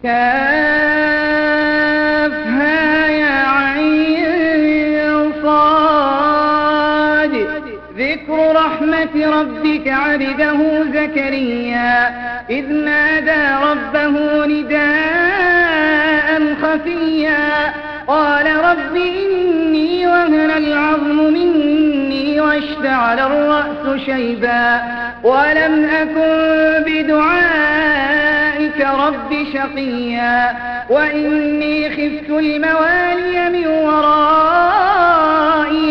كافها يا عين صاد ذكر رحمة ربك عبده زكريا إذ نادى ربه نداء خفيا قال رب إني وهن العظم مني واشتعل الرأس شيبا ولم أكن بدعائك رب شقيا وإني خفت الموالي من ورائي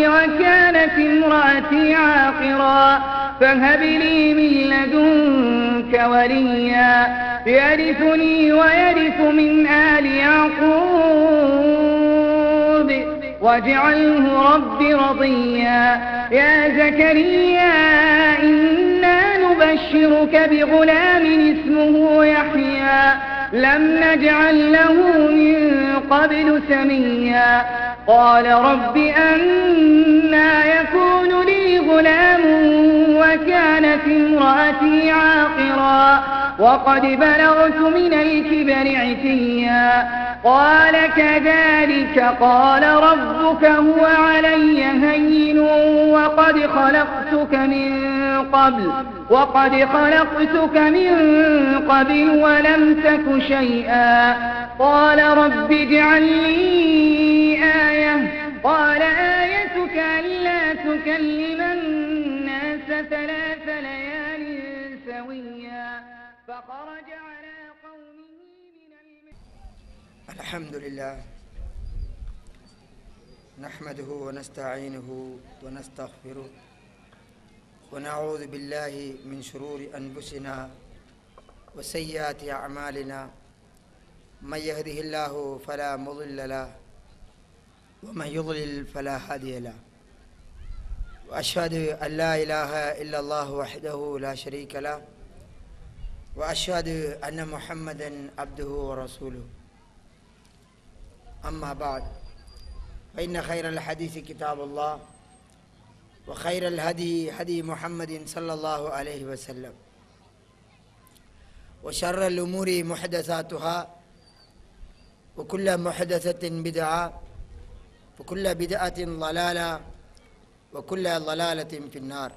وكانت امرأتي عاقرا فهب لي من لدنك وليا يرثني ويرث من آل يعقوب واجعله رب رضيا يا زكريا إنا نبشرك بغلام اسمه يحيى لم نجعل له من قبل سميا قال رب أنى يكون لي غلام وكانت امرأتي عاقرا وقد بلغت من الكبر عتيا قال كذلك قال ربك هو علي هين وقد خلقتك من قبل ولم تك شيئا قال رب اجعل لي آية قال آيتك ألا تكلم الناس 3 ليال سويا فخرج على قومه من الحمد لله نحمده ونستعينه ونستغفره ونعوذ بالله من شرور أنفسنا وسيئات أعمالنا من يهده الله فلا مضل له ومن يضلل فلا هادي له وأشهد أن لا إله إلا الله وحده لا شريك له وأشهد أن محمدا عبده ورسوله أما بعد فإن خير الحديث كتاب الله وخير الهدي هدي محمد صلى الله عليه وسلم وشر الأمور محدثاتها وكل محدثة بدعة وكل بدعة ضلالة وكل ضلالة في النار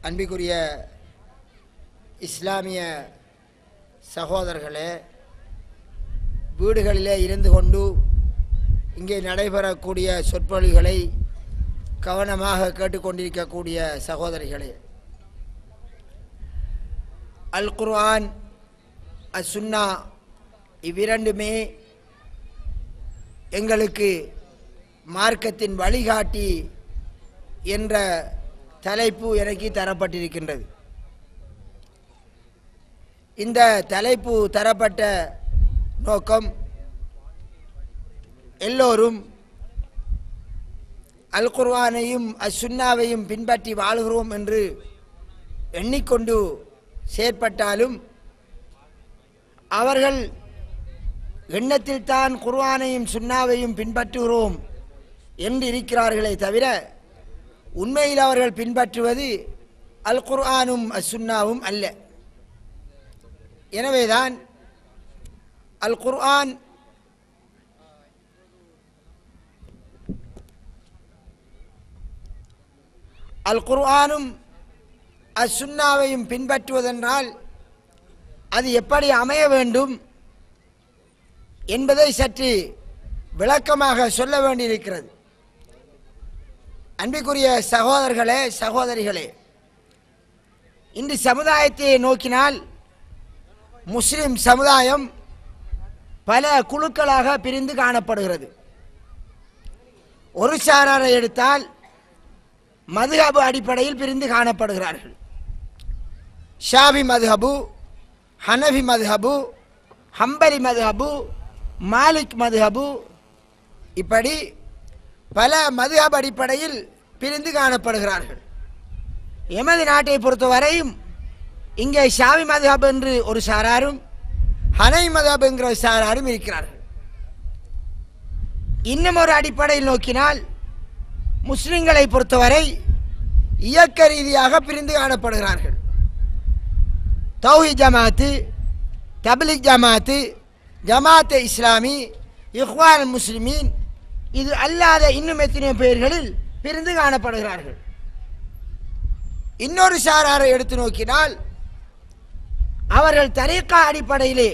அன்பிற்குரிய இஸ்லாமிய சகோதரர்களே, வீடுகளிலே இருந்து கொண்டு இங்கே நடைபெறக்கூடிய சொற்பொழிவுகளை கவனமாக கேட்டுக்கொண்டிருக்கக்கூடிய சகோதரிகளே, அல் குர்ஆன் அஸ் சுன்னா இவ்விரண்டுமே எங்களுக்கு மார்க்கத்தின் வழிகாட்டி என்ற தலைப்பு எனக்கு தரப்பட்டிருக்கின்றது. இந்த தலைப்பு தரப்பட்ட நோக்கம் எல்லோரும் அல் குர்ஆனையும் அஸ் சுன்னாவையும் பின்பற்றி வாழ்கிறோம் என்று எண்ணிக்கொண்டு செயற்பட்டாலும் அவர்கள் எண்ணத்தில் தான் குர்ஆனையும் சுன்னாவையும் பின்பற்றுகிறோம் என்று இருக்கிறார்களே தவிர உண்மையில் அவர்கள் பின்பற்றுவது அல் குர்ஆனும் அஸ் சுன்னாவும் அல்ல. எனவேதான் அல் குர்ஆனும் அஸ் சுன்னாவையும் பின்பற்றுவதென்றால் அது எப்படி அமைய வேண்டும் என்பதை சற்று விளக்கமாக சொல்ல வேண்டியிருக்கிறது. அன்பிற்குரிய சகோதரர்களே, சகோதரிகளே, இன்று சமுதாயத்தை நோக்கினால் முஸ்லிம் சமுதாயம் பல குழுக்களாக பிரிந்து காணப்படுகிறது. ஒரு சாராரை எடுத்தால் மதுஹப் அடிப்படையில் பிரிந்து காணப்படுகிறார்கள். ஷாஃபி மதுஹபு, ஹனஃபி மதுஹபு, ஹம்பலி மதுஹபு, மாலிக் மதுஹபு, இப்படி பல மதுஹப் அடிப்படையில் பிரிந்து காணப்படுகிறார்கள். எமது நாட்டை பொறுத்தவரையும் இங்கே ஷாஃபி மதுஹப் என்று ஒரு சாராரும் ஹனஃபி மதுஹப் என்கிற சாராரும் இருக்கிறார்கள். இன்னும் ஒரு அடிப்படையில் நோக்கினால் முஸ்லிம்களை பொறுத்தவரை இயக்க ரீதியாக பிரிந்து காணப்படுகிறார்கள். தௌஹீத் ஜமாத்து, தப்லீக் ஜமாத்து, ஜமாத் இஸ்லாமி, இஹ்வான் முஸ்லிமீன், இது அல்லாத இன்னும் எத்தனையோ பெயர்களில் பிரிந்து காணப்படுகிறார்கள். இன்னொரு சாராரை எடுத்து நோக்கினால் அவர்கள் தரீக்கா அடிப்படையிலே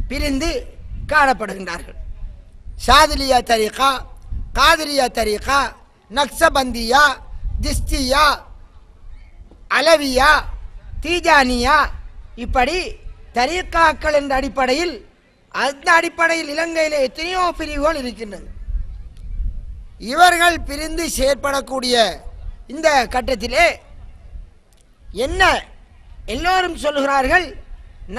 பிரிந்து காணப்படுகின்றார்கள். ஷாதிலியா தரீக்கா, காதிரியா தரீக்கா, நக்ஸபந்தியா, திஸ்தியா, அலவியா, தீஜானியா, இப்படி தரீக்காக்கள் என்ற அடிப்படையில், அந்த அடிப்படையில் இலங்கையில் எத்தனையோ பிரிவுகள் இருக்கின்றது. இவர்கள் பிரிந்து செயற்படக்கூடிய இந்த கட்டத்திலே என்ன எல்லோரும் சொல்கிறார்கள்,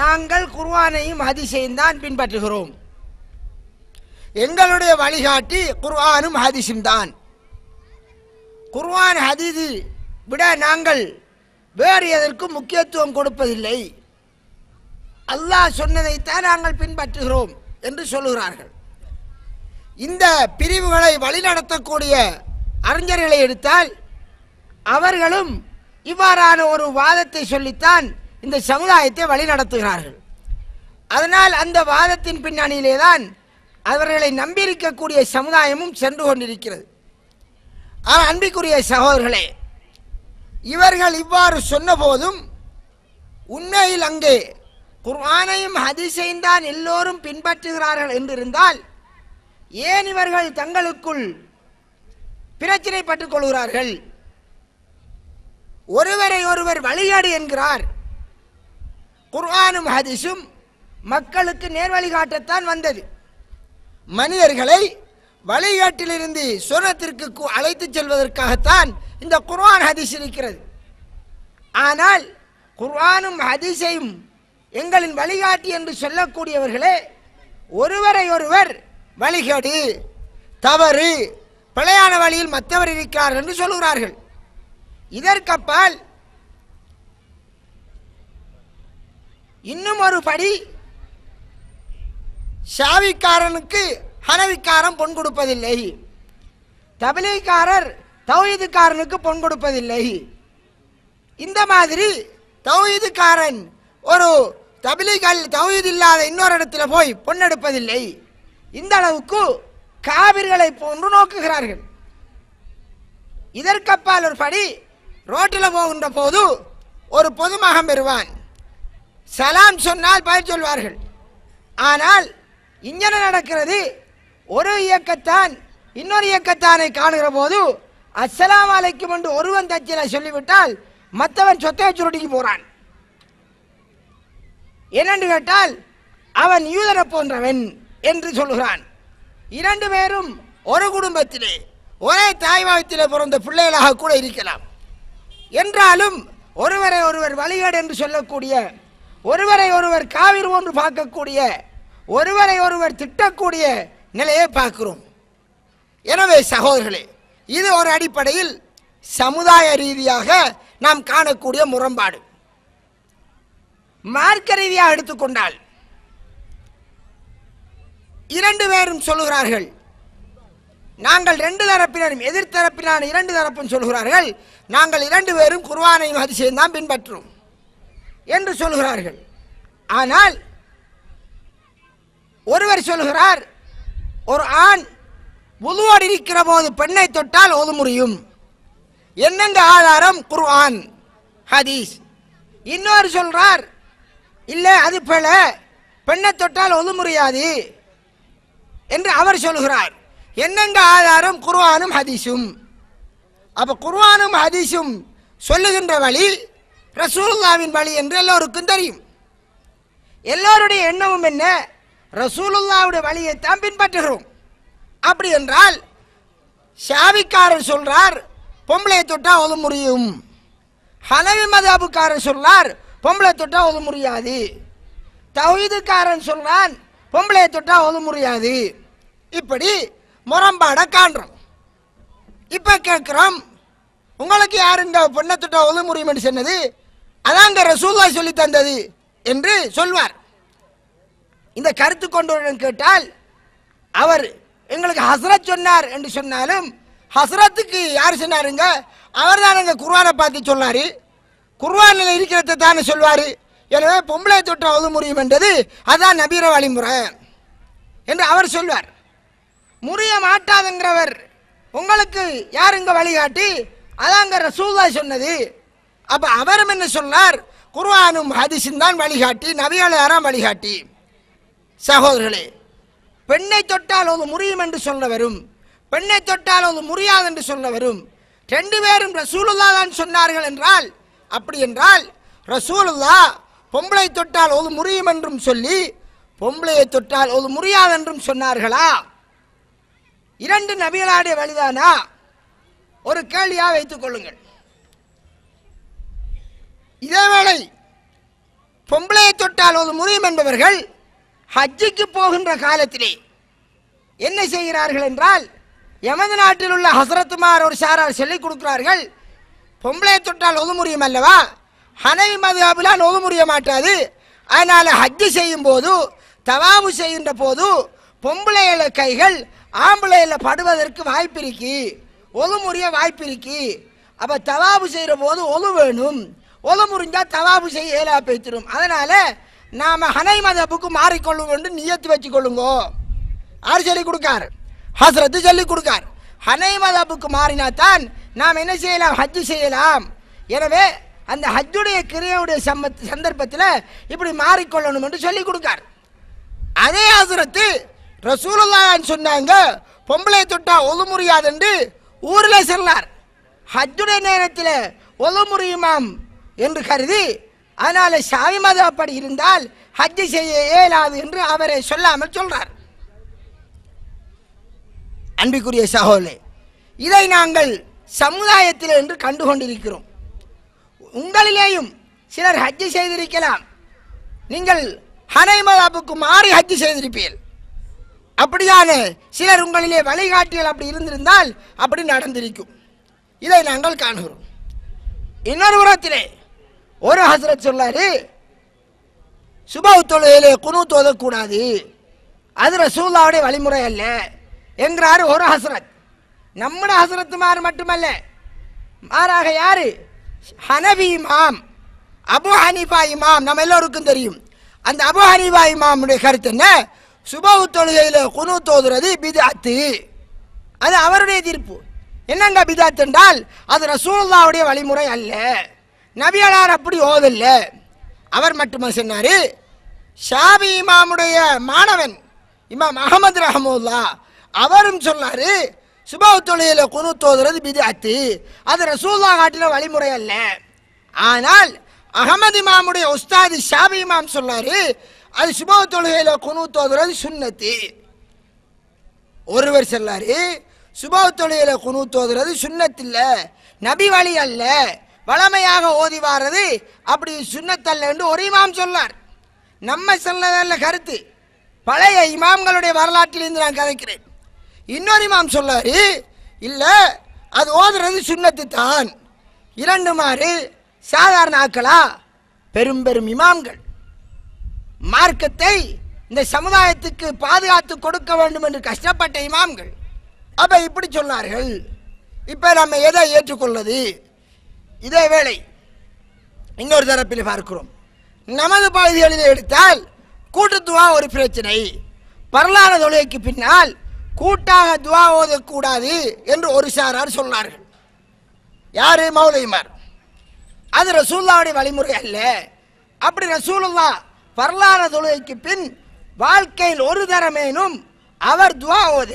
நாங்கள் குர்ஆனையும் ஹதீஸையும் தான் பின்பற்றுகிறோம், எங்களுடைய வழிகாட்டி குர்ஆனும் ஹதீஸும் தான், குர்ஆன் ஹதீஸை விட நாங்கள் வேறு எதற்கும் முக்கியத்துவம் கொடுப்பதில்லை, அல்லாஹ் சொன்னதைத்தான் நாங்கள் பின்பற்றுகிறோம் என்று சொல்லுகிறார்கள். இந்த பிரிவுகளை வழிநடத்தக்கூடிய அறிஞர்களை எடுத்தால் அவர்களும் இவ்வாறான ஒரு வாதத்தை சொல்லித்தான் இந்த சமுதாயத்தை வழிநடத்துகிறார்கள். அதனால் அந்த வாதத்தின் பின்னணியிலே தான் அவர்களை நம்பியிருக்கக்கூடிய சமுதாயமும் சென்று கொண்டிருக்கிறது. ஆனால் அன்பிற்குரிய சகோதரர்களே, இவர்கள் இவ்வாறு சொன்ன போதும் உண்மையில் அங்கே குர்ஆனையும் ஹதீஸையும் தான் எல்லோரும் பின்பற்றுகிறார்கள் என்றிருந்தால் ஏன் இவர்கள் தங்களுக்குள் பிரச்சனைப்பட்டுக் கொள்கிறார்கள்? ஒருவரை ஒருவர் வழிகாடு என்கிறார். குர்ஆனும் ஹதீஸும் மக்களுக்கு நேர்வழிகாட்டத்தான் வந்தது. மனிதர்களை வழிகாட்டிலிருந்து சொர்க்கத்திற்கு அழைத்து செல்வதற்காகத்தான் இந்த குர்ஆன் ஹதீஸ் இருக்கிறது. ஆனால் குர்ஆனும் ஹதீஸையும் எங்களின் வழிகாட்டி என்று சொல்லக்கூடியவர்களே ஒருவரை ஒருவர் வழிகாடு, தவறு, பிழையான வழியில் மற்றவர் இருக்கிறார்கள் என்று சொல்கிறார்கள். இதற்கப்பால் இன்னும் ஒரு படி, ஷாவிக்காரனுக்கு ஹனவிக்காரன் பொன் கொடுப்பதில்லை, தப்லீக்காரர் தௌஹீதுக்காரனுக்கு பொன் கொடுப்பதில்லை. இந்த மாதிரி தௌஹீதுக்காரன் ஒரு தௌஹீத் இல்லாத இன்னொரு இடத்துல போய் பொன் எடுப்பதில்லை. இந்த அளவுக்கு காவிர்களை போன்று நோக்குகிறார்கள். இதற்கப்பால் ஒரு படி, ரோட்டில் போகின்ற போது ஒரு பொதுமகன் பெறுவான், சலாம் சொன்னால் பதில் சொல்வார்கள். ஆனால் இங்கே நடக்கிறது, ஒரு இயக்கத்தான் இன்னொரு இயக்கத்தானை காணுகிற போது அஸ்ஸலாமு அலைக்கும் என்று ஒருவன் தச்சில சொல்லிவிட்டால் மற்றவன் சொத்தை சுருட்டிக்கு போறான். என்னென்று கேட்டால் அவன் யூதரை போன்றவன் என்று சொல்கிறான். இரண்டு பேரும் ஒரு குடும்பத்திலே ஒரே தாய்வாயத்திலே பிறந்த பிள்ளைகளாக கூட இருக்கலாம். என்றாலும் ஒருவரை ஒருவர் வழிகாடு என்று சொல்லக்கூடிய, ஒருவரை ஒருவர் காவிர் ஒன்று பார்க்கக்கூடிய, ஒருவரை ஒருவர் திட்டக்கூடிய நிலையை பார்க்கிறோம். எனவே சகோதரர்களே, இது ஒரு அடிப்படையில் சமுதாய ரீதியாக நாம் காணக்கூடிய முரண்பாடு. மார்க்க ரீதியாக எடுத்துக்கொண்டால் இரண்டு பேரும் சொல்லுகிறார்கள், நாங்கள் ரெண்டு தரப்பினரும், எதிர்த்தரப்பினான இரண்டு தரப்பும் சொல்கிறார்கள், நாங்கள் இரண்டு பேரும் குர்ஆனையும் ஹதீஸையும் தான் பின்பற்றுவோம் என்று சொல்கிறார்கள். ஆனால் ஒருவர் சொல்கிறார், ஒரு ஆண் வுதுவோடு இருக்கிற போது பெண்ணை தொட்டால் ஓத முடியும். என்னங்க ஆதாரம்? குர்ஆன் ஹதீஸ். இன்னொரு சொல்றார், இல்லை அது பிழ, பெண்ணை தொட்டால் ஓத முடியாது என்று அவர் சொல்கிறார். என்னங்க ஆதாரம்? குர்ஆனும் ஹதீஸும். அப்ப குர்ஆனும் ஹதீஸும் சொல்லுகின்ற வழி ரசூலுல்லாவின் வழி என்று எல்லோருக்கும் தெரியும். எல்லோருடைய எண்ணமும் என்ன? ரசூலுல்லாவுடைய வழியைத்தான் பின்பற்றுகிறோம். அப்படி என்றால் ஷாவிக்காரர் சொல்றார் பொம்பளை தொட்டா ஓத முடியும், ஹனவி மதபுக்காரர் சொல்றார் பொம்பளை தொட்டா ஓத முடியாது, தௌஹீதுக்காரன் சொல்றான் பொம்பளை தொட்டா ஓத முடியாது. இப்படி முரண்பாட காண்றோம். இப்ப கேட்கிறோம், உங்களுக்கு யாருங்க பொண்ணை தொட்டா ஓத முடியும் என்று சொன்னது? அதாங்க ரசூலுல்லாஹ் சொல்லி தந்தது என்று சொல்வார். இந்த கருத்து கொண்டவரிடம் கேட்டால் அவர் எங்களுக்கு ஹஸ்ரத் சொன்னார் என்று சொன்னாலும், ஹஸ்ரத்துக்கு யார் சொன்னாருங்க? அவர் தானுங்க குர்ஆனை பார்த்து சொன்னாரு, குர்ஆனில் இருக்கிறத தானே சொல்வார். எனவே பொம்பளை தொட்டால் ஒது முறியும் என்றது அதான் நபீர வழிமுறை என்று அவர் சொல்வார். முறிய மாட்டாதுங்கிறவர் உங்களுக்கு யாருங்க வழிகாட்டி? அதாங்க ரசூலுல்லாஹ் சொன்னது. அப்ப அவரும் என்ன சொன்னார்? குர்ஆனும் ஹதீஸும் தான் வழிகாட்டி, நபிகளாராம் வழிகாட்டி. சகோதரர்களே, பெண்ணை தொட்டால் அது முறியும் என்று சொன்னவரும் பெண்ணை தொட்டால் அது முறியாது என்று சொன்னவரும் ரெண்டு பேரும் ரசூலுல்லாஹ் தான் சொன்னார்கள் என்றால், அப்படி என்றால் ரசூலுல்லாஹ் பொம்பளை தொட்டால் அது முறியும் என்றும் சொல்லி பொம்பளையை தொட்டால் அது முறியாது என்றும் சொன்னார்களா? இரண்டு நபிகளாடைய வழிதானா? ஒரு கேள்வியா வைத்துக் கொள்ளுங்கள். இதேவேளை பொம்பளையை தொட்டால் அது முறியும் என்பவர்கள் ஹஜ்ஜுக்கு போகின்ற காலத்திலே என்ன செய்கிறார்கள் என்றால், எமது நாட்டில் உள்ள ஹசரத்துமார் ஒரு சாரார் சொல்லிக் கொடுக்கிறார்கள், பொம்பளையை தொட்டால் ஒது முறியும் அல்லவா, ஹனவி மதுஹபில் ஒது முறிய மாட்டாது. அதனால ஹஜ்ஜு செய்யும் போது தவாபு செய்கின்ற போது பொம்பளையில கைகள் ஆம்பளையில படுவதற்கு வாய்ப்பு இருக்கு, ஒது முறிய வாய்ப்பு இருக்கு. அப்ப தவாபு செய்கிற போது ஒது வேணும், ஒது முறிஞ்சா தவாபு செய்ய ஏலா பேத்திரும். அதனால நாம ஹனை மதப்புக்கு மாறிக்கொள்ளும் என்று நியத்து வச்சு கொள்ளுங்கோ. யார் சொல்லிக் கொடுக்கார்? ஹசரத்து சொல்லிக் கொடுக்கார். ஹனை மதப்புக்கு மாறினா தான் நாம் என்ன செய்யலாம்? ஹஜ்ஜு செய்யலாம். எனவே அந்த ஹஜ்ஜுடைய கிரியையுடைய சந்தர்ப்பத்தில் இப்படி மாறிக்கொள்ளணும் என்று சொல்லிக் கொடுக்கார். அதே ஹசரத்து ரசூலுல்லாஹ் சொன்னாங்க பொம்பளை தொட்டா ஒது முறியாது என்று ஊரில் சொன்னார். ஹஜ்ஜுடைய நேரத்தில் ஒது முறியுமாம் என்று கருதி, அதனால ஷாஃபி மذஹப் அப்படி இருந்தால் ஹஜ்ஜு செய்ய இயலாது என்று அவரை சொல்லாமல் சொல்றார். அன்பிற்குரிய சகோதரர்களே, இதை நாங்கள் சமுதாயத்தில் என்று கண்டுகொண்டிருக்கிறோம். உங்களிலேயும் சிலர் ஹஜ்ஜு செய்திருக்கலாம். நீங்கள் ஹனை மذஹபுக்கு மாறி ஹஜ்ஜு செய்திருப்பீர்கள். அப்படியான சிலர் உங்களிலே வழிகாட்டிகள் அப்படி இருந்திருந்தால் அப்படி நடந்திருக்கும். இதை நாங்கள் காணுகிறோம். இன்னொரு புறத்திலே ஒரு ஹசரத் சொன்னாரு, சுபஹ் தொழுகையிலே குனூத் ஓதக்கூடாது, அது ரசூலுல்லாஹ்வுடைய வழிமுறை அல்ல என்கிறாரு ஒரு ஹசரத். நம்முடைய ஹசரத்துமார் மட்டுமல்ல, மாறாக யாரு? ஹனபி இமாம், அபு ஹனீஃபா இமாம், நம்ம எல்லோருக்கும் தெரியும். அந்த அபு ஹனீஃபா இமாமுடைய கருத்து என்ன? சுபஹ் தொழுகையில குனூத் ஓதுறது பித்அத்து. அது அவருடைய தீர்ப்பு. என்னங்க பித்அத் என்றால் அது ரசூலுல்லாஹ்வுடைய வழிமுறை அல்ல, நபியலார் அப்படி ஓதல்ல. அவர் மட்டுமா சொன்னாரு? ஷாஃபி இமாமுடைய மாணவன் இமாம் அஹமது ரஹ்மத்துல்லாஹ் அவரும் சொன்னாரு, சுபஹ் தொழுகையில குனூத் ஓதுறது பித்அத்து, அது ரசூலுல்லாஹ் காட்டின வழிமுறை அல்ல. ஆனால் அஹமது இமாமுடைய உஸ்தாது ஷாஃபி இமாம் சொன்னாரு, அது சுபஹ் தொழுகையில குனூத் ஓதுறது சுன்னத்து. ஒருவர் சொன்னாரு, சுபஹ் தொழுகையில குனூத் ஓதுறது சுன்னத் இல்ல, நபி வழி அல்ல, வளமையாக ஓதி வாரது அப்படி சுன்னத்தல்ல என்று ஒரு இமாம் சொன்னார். நம்ம சொல்லதல்ல கருத்து, பழைய இமாம்களுடைய வரலாற்றிலிருந்து நான் கதைக்கிறேன். இன்னொரு இமாம் சொன்னாரு, இல்ல அது ஓதுறது சுன்னத்து தான். இரண்டு மாறு சாதாரண ஆக்களா? பெரும் பெரும் இமாம்கள், மார்க்கத்தை இந்த சமுதாயத்துக்கு பாதுகாத்து கொடுக்க வேண்டும் என்று கஷ்டப்பட்ட இமாம்கள் அப்ப இப்படி சொன்னார்கள். இப்ப நம்ம எதை ஏற்றுக்கொள்வது? இதே வேளை இன்னொரு தரப்பில் பார்க்கிறோம். நமது பகுதிகளில் எடுத்தால் கூட்டுத்துவா ஒரு பிரச்சனை, பரலான தொழுகைக்கு பின்னால் கூட்டாக துவா ஓதக்கூடாது என்று ஒரு சாரார் சொன்னார்கள். யாரு? மௌலைமார். அது ரசூலுல்லாஹ்வுடைய வழிமுறை அல்ல. அப்படி ரசூலுல்லாஹ் பரலான தொழுகைக்கு பின் வாழ்க்கையில் ஒரு தரமேனும் அவர் துவா ஓத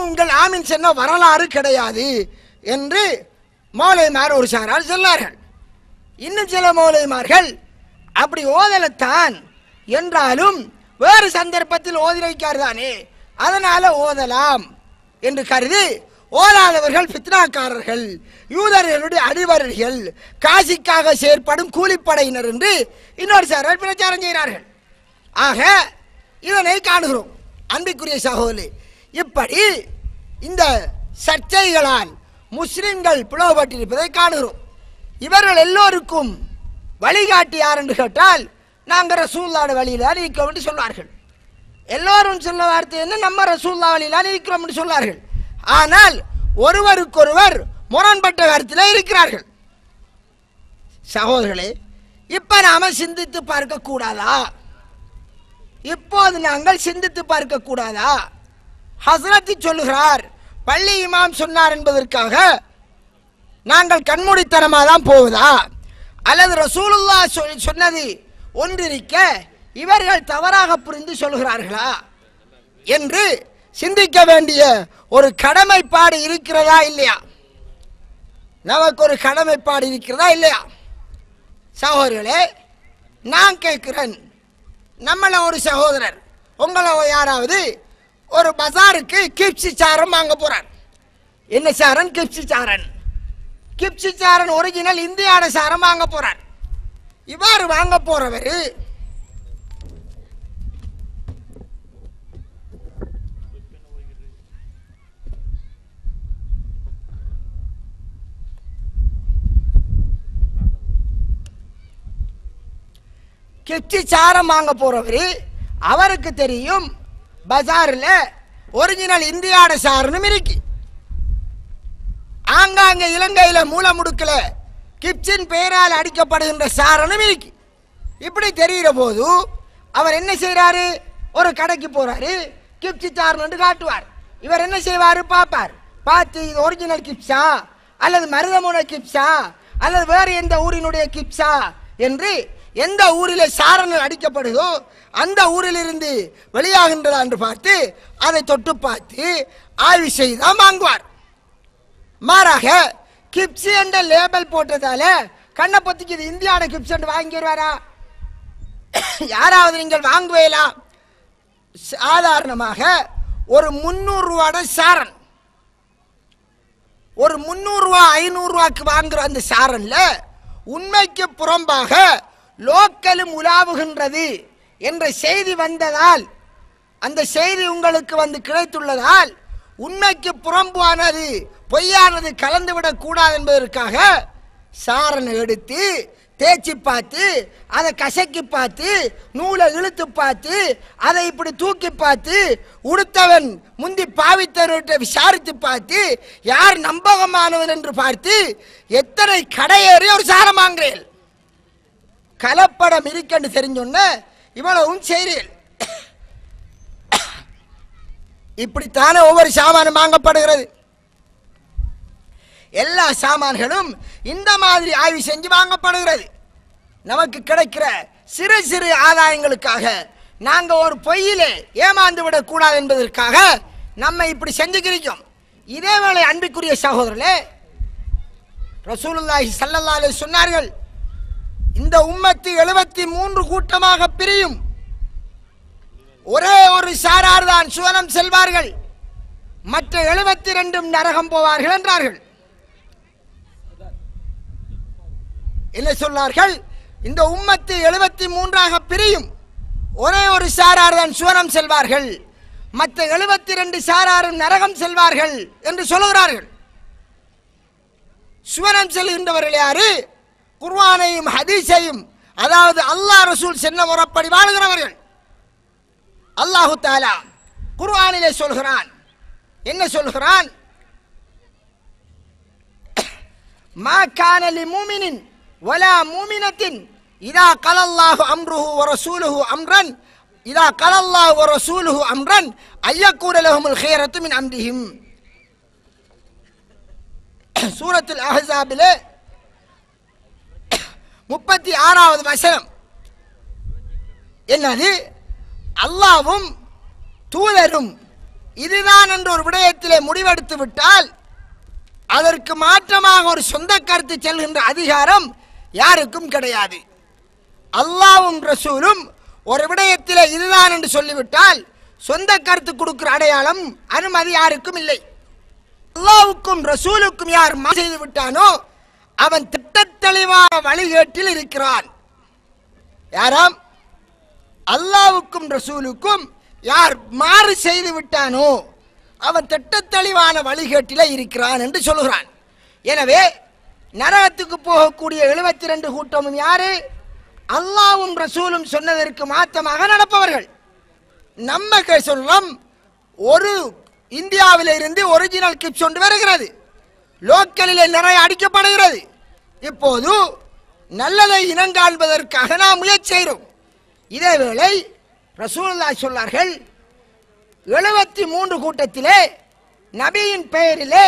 உங்கள் ஆமீன் சொன்ன வரலாறு கிடையாது என்று மௌலைமார் ஒரு சாரார் சொன்னார்கள். இன்னும் சில மௌலைமார்கள் அப்படி ஓதலத்தான் என்றாலும் வேறு சந்தர்ப்பத்தில் ஓதி வைக்கார்தானே, அதனால ஓதலாம் என்று கருதி ஓதாதவர்கள் பித்னாக்காரர்கள், யூதர்களுடைய அடிவர்கள், காசிக்காக செயற்படும் கூலிப்படையினர் என்று இன்னொரு சாரார் பிரச்சாரம் செய்கிறார்கள். ஆக இதனை காணுகிறோம். அன்பிற்குரிய சகோதரர்களே, இப்படி இந்த சர்ச்சைகளால் முஸ்லிம்கள் பிளவுபட்டிருப்பதை காணுகிறோம். இவர்கள் எல்லோருக்கும் வழிகாட்டி யார் என்று கேட்டால் நாங்கள் ரசூலுல்லாஹ்வுடைய வழியில் இருக்கிறோம் என்று சொல்வார்கள். எல்லோரும் சொல்ல வார்த்தை என்ன? நம்ம ரசூலுல்லாஹ் வழியில் இருக்கிறோம் என்று சொல்வார்கள். ஆனால் ஒருவருக்கொருவர் முரண்பட்ட கருத்தில் இருக்கிறார்கள். சகோதரர்களே, இப்ப நாம சிந்தித்து பார்க்க கூடாதா? இப்போது நாங்கள் சிந்தித்து பார்க்க கூடாதா? ஹஸ்ரத் சொல்லுகிறார், பள்ளி இமாம் சொன்னார் என்பதற்காக நாங்கள் கண்மூடித்தனமாக தான் போவதா, அல்லது ரசூலுல்லாஹ் சொன்னது ஒன்றிருக்க இவர்கள் தவறாக புரிந்து சொல்கிறார்களா என்று சிந்திக்க வேண்டிய ஒரு கடமைப்பாடு இருக்கிறதா இல்லையா? நமக்கு ஒரு கடமைப்பாடு இருக்கிறதா இல்லையா? சகோதரர்களே, நான் கேட்கிறேன், நம்மள ஒரு சகோதரர் உங்களை யாராவது ஒரு பஜாருக்கு கிப்சி சாரம் வாங்க போறார். என்ன சாரன்? கிப்சி சாரன். கிப்சி சாரன் ஒரிஜினல் இந்தியாவோட சாரம் வாங்க போறார். இவ்வாறு வாங்க போறவர் கிப்சி சாரம் வாங்க போறவர் அவருக்கு தெரியும் பஜாரில் ஒரிஜினல் இந்தியாவோட சாரனும் இருக்கு. ஆங்காங்க இலங்கையில மூல முடுக்கல கிப்சின் பெயரால் அடிக்கப்படுகின்ற சாரனும் இருக்கு. இப்படி தெரிகிற போது அவர் என்ன செய்யறாரு? ஒரு கடைக்கு போறாரு, கிப்சி சாரன் காட்டுவார். இவர் என்ன செய்வாரு? பார்ப்பார். பார்த்து இது ஒரிஜினல் கிப்ஸா அல்லது மருதமுனை கிப்ஸா அல்லது வேறு எந்த ஊரினுடைய கிப்ஸா என்று எந்த ஊரிலே சாரங்கள் அடிக்கப்படுதோ அந்த ஊரிலிருந்து வெளியாகின்றதா என்று பார்த்து அதை தொட்டு பார்த்து ஆய்வு செய்துதான் வாங்குவார். மாறாக கிப்சி என்ற லேபல் போட்டதால கண்ணை பொத்திக்கு இது இந்தியாவோட கிப்ஸ் என்று வாங்கிடுவாரா? யாராவது நீங்கள் வாங்குவேலா? சாதாரணமாக ஒரு 300 ரூபாட சாரன், ஒரு 300 ரூபா 500 ரூபாய்க்கு வாங்குற அந்த சாரன்ல உண்மைக்கு புறம்பாக லோக்கலும் உலாவுகின்றது என்ற செய்தி வந்ததால், அந்த செய்தி உங்களுக்கு வந்து கிடைத்துள்ளதால் உண்மைக்கு புறம்பானது பொய்யானது கலந்துவிடக் கூடாது என்பதற்காக சாரனை எடுத்து தேய்ச்சி பார்த்து அதை கசக்கி பார்த்து நூலை இழுத்து பார்த்து அதை இப்படி தூக்கி பார்த்து உடுத்தவன் முந்தி பாவித்தவர்கிட்ட விசாரித்து பார்த்து யார் நம்பகமானவன் என்று பார்த்து எத்தனை கடையேறி ஒரு சாரம் வாங்குறேன். கலப்படம் இருக்கன்னு தெரிஞ்சொன்ன இவ்வளவும் செய்கிறேன். இப்படித்தானே ஒவ்வொரு சாமானும் வாங்கப்படுகிறது. எல்லா சாமான்களும் இந்த மாதிரி ஆய்வு செஞ்சு வாங்கப்படுகிறது. நமக்கு கிடைக்கிற சிறு சிறு ஆதாயங்களுக்காக நாங்க ஒரு பொய்யிலே ஏமாந்து விடக் கூடாது என்பதற்காக நம்ம இப்படி செஞ்சுக்கிறோம். இதேவேளை அன்பிற்குரிய சகோதரர்களே, ரசூலுல்லாஹி ஸல்லல்லாஹு அலைஹி சொன்னார்கள், இந்த உம்மத்து 73 கூட்டமாக பிரியும், ஒரே ஒரு சாரார் தான் சுவனம் செல்வார்கள், மற்ற 72 நரகம் போவார்கள் என்றார்கள். என்ன சொன்னார்கள்? இந்த உம்மத்து 73ஆக பிரியும், ஒரே ஒரு சாரார் தான் சுவனம் செல்வார்கள், மற்ற 72 சாராரும் நரகம் செல்வார்கள் என்று சொல்லுகிறார்கள். சுவனம் செல்கின்றவர்கள் யாரு? குர்ஆனையும் ஹதீஸையும், அதாவது அல்லாஹ் ரசூல் சொன்ன முறைப்படி வாழ்கிறவர்கள். அல்லாஹு தஆலா குர்ஆனிலே சொல்கிறான். என்ன சொல்கிறான்? மா கான லிமுமினின் வலா முமினத்தின் இதா கலல்லாஹு அம்ருஹு வரசூலுஹு அம்ரன் இதா கலல்லாஹு வரசூலுஹு அம்ரன் ஐயக்கூன லஹுமுல் ஹியரத்து மின் அம்ரிஹிம். சூரத்துல் அஹ்ஸாபிலே 36வது வசனம் என்னது? அல்லாஹ்வும் தூதரும் இதுதான் என்ற ஒரு விடயத்திலே முடிவெடுத்து விட்டால் அதற்கு மாற்றமாக ஒரு சொந்த கருத்து செல்கின்ற அதிகாரம் யாருக்கும் கிடையாது. அல்லாஹ்வும் ரசூலும் ஒரு விடயத்திலே இதுதான் என்று சொல்லிவிட்டால் சொந்த கருத்து கொடுக்கிற அடையாளம் அனுமதி யாருக்கும் இல்லை. அல்லாஹ்வுக்கும் ரசூலுக்கும் யார் மாறு செய்து விட்டானோ அவன் திட்டத்தெளிவான வழிகேட்டில் இருக்கிறான். யாராம்? அல்லாஹ்வுக்கும் ரசூலுக்கும் யார் மாறு செய்து விட்டானோ அவன் திட்டத்தெளிவான வழிகேட்டில் இருக்கிறான் என்று சொல்லுகிறான். எனவே நரகத்துக்கு போகக்கூடிய 72 கூட்டமும் யாரு? அல்லாஹ்வும் ரசூலும் சொன்னதற்கு மாற்றமாக நடப்பவர்கள். நம்ம சொல்றோம், ஒரு இந்தியாவில இருந்து ஒரிஜினல் கிப்ஸ் ஒன்று வருகிறது, லோக்கலில் நிறைய அடிக்கப்படுகிறது. இப்போது நல்லதை இனங்காண்பதற்காக நாம் முயற்சி செய்கிறோம். இதேவேளை ரசூலுல்லாஹி சொன்னார்கள், 73 கூட்டத்திலே நபியின் பெயரிலே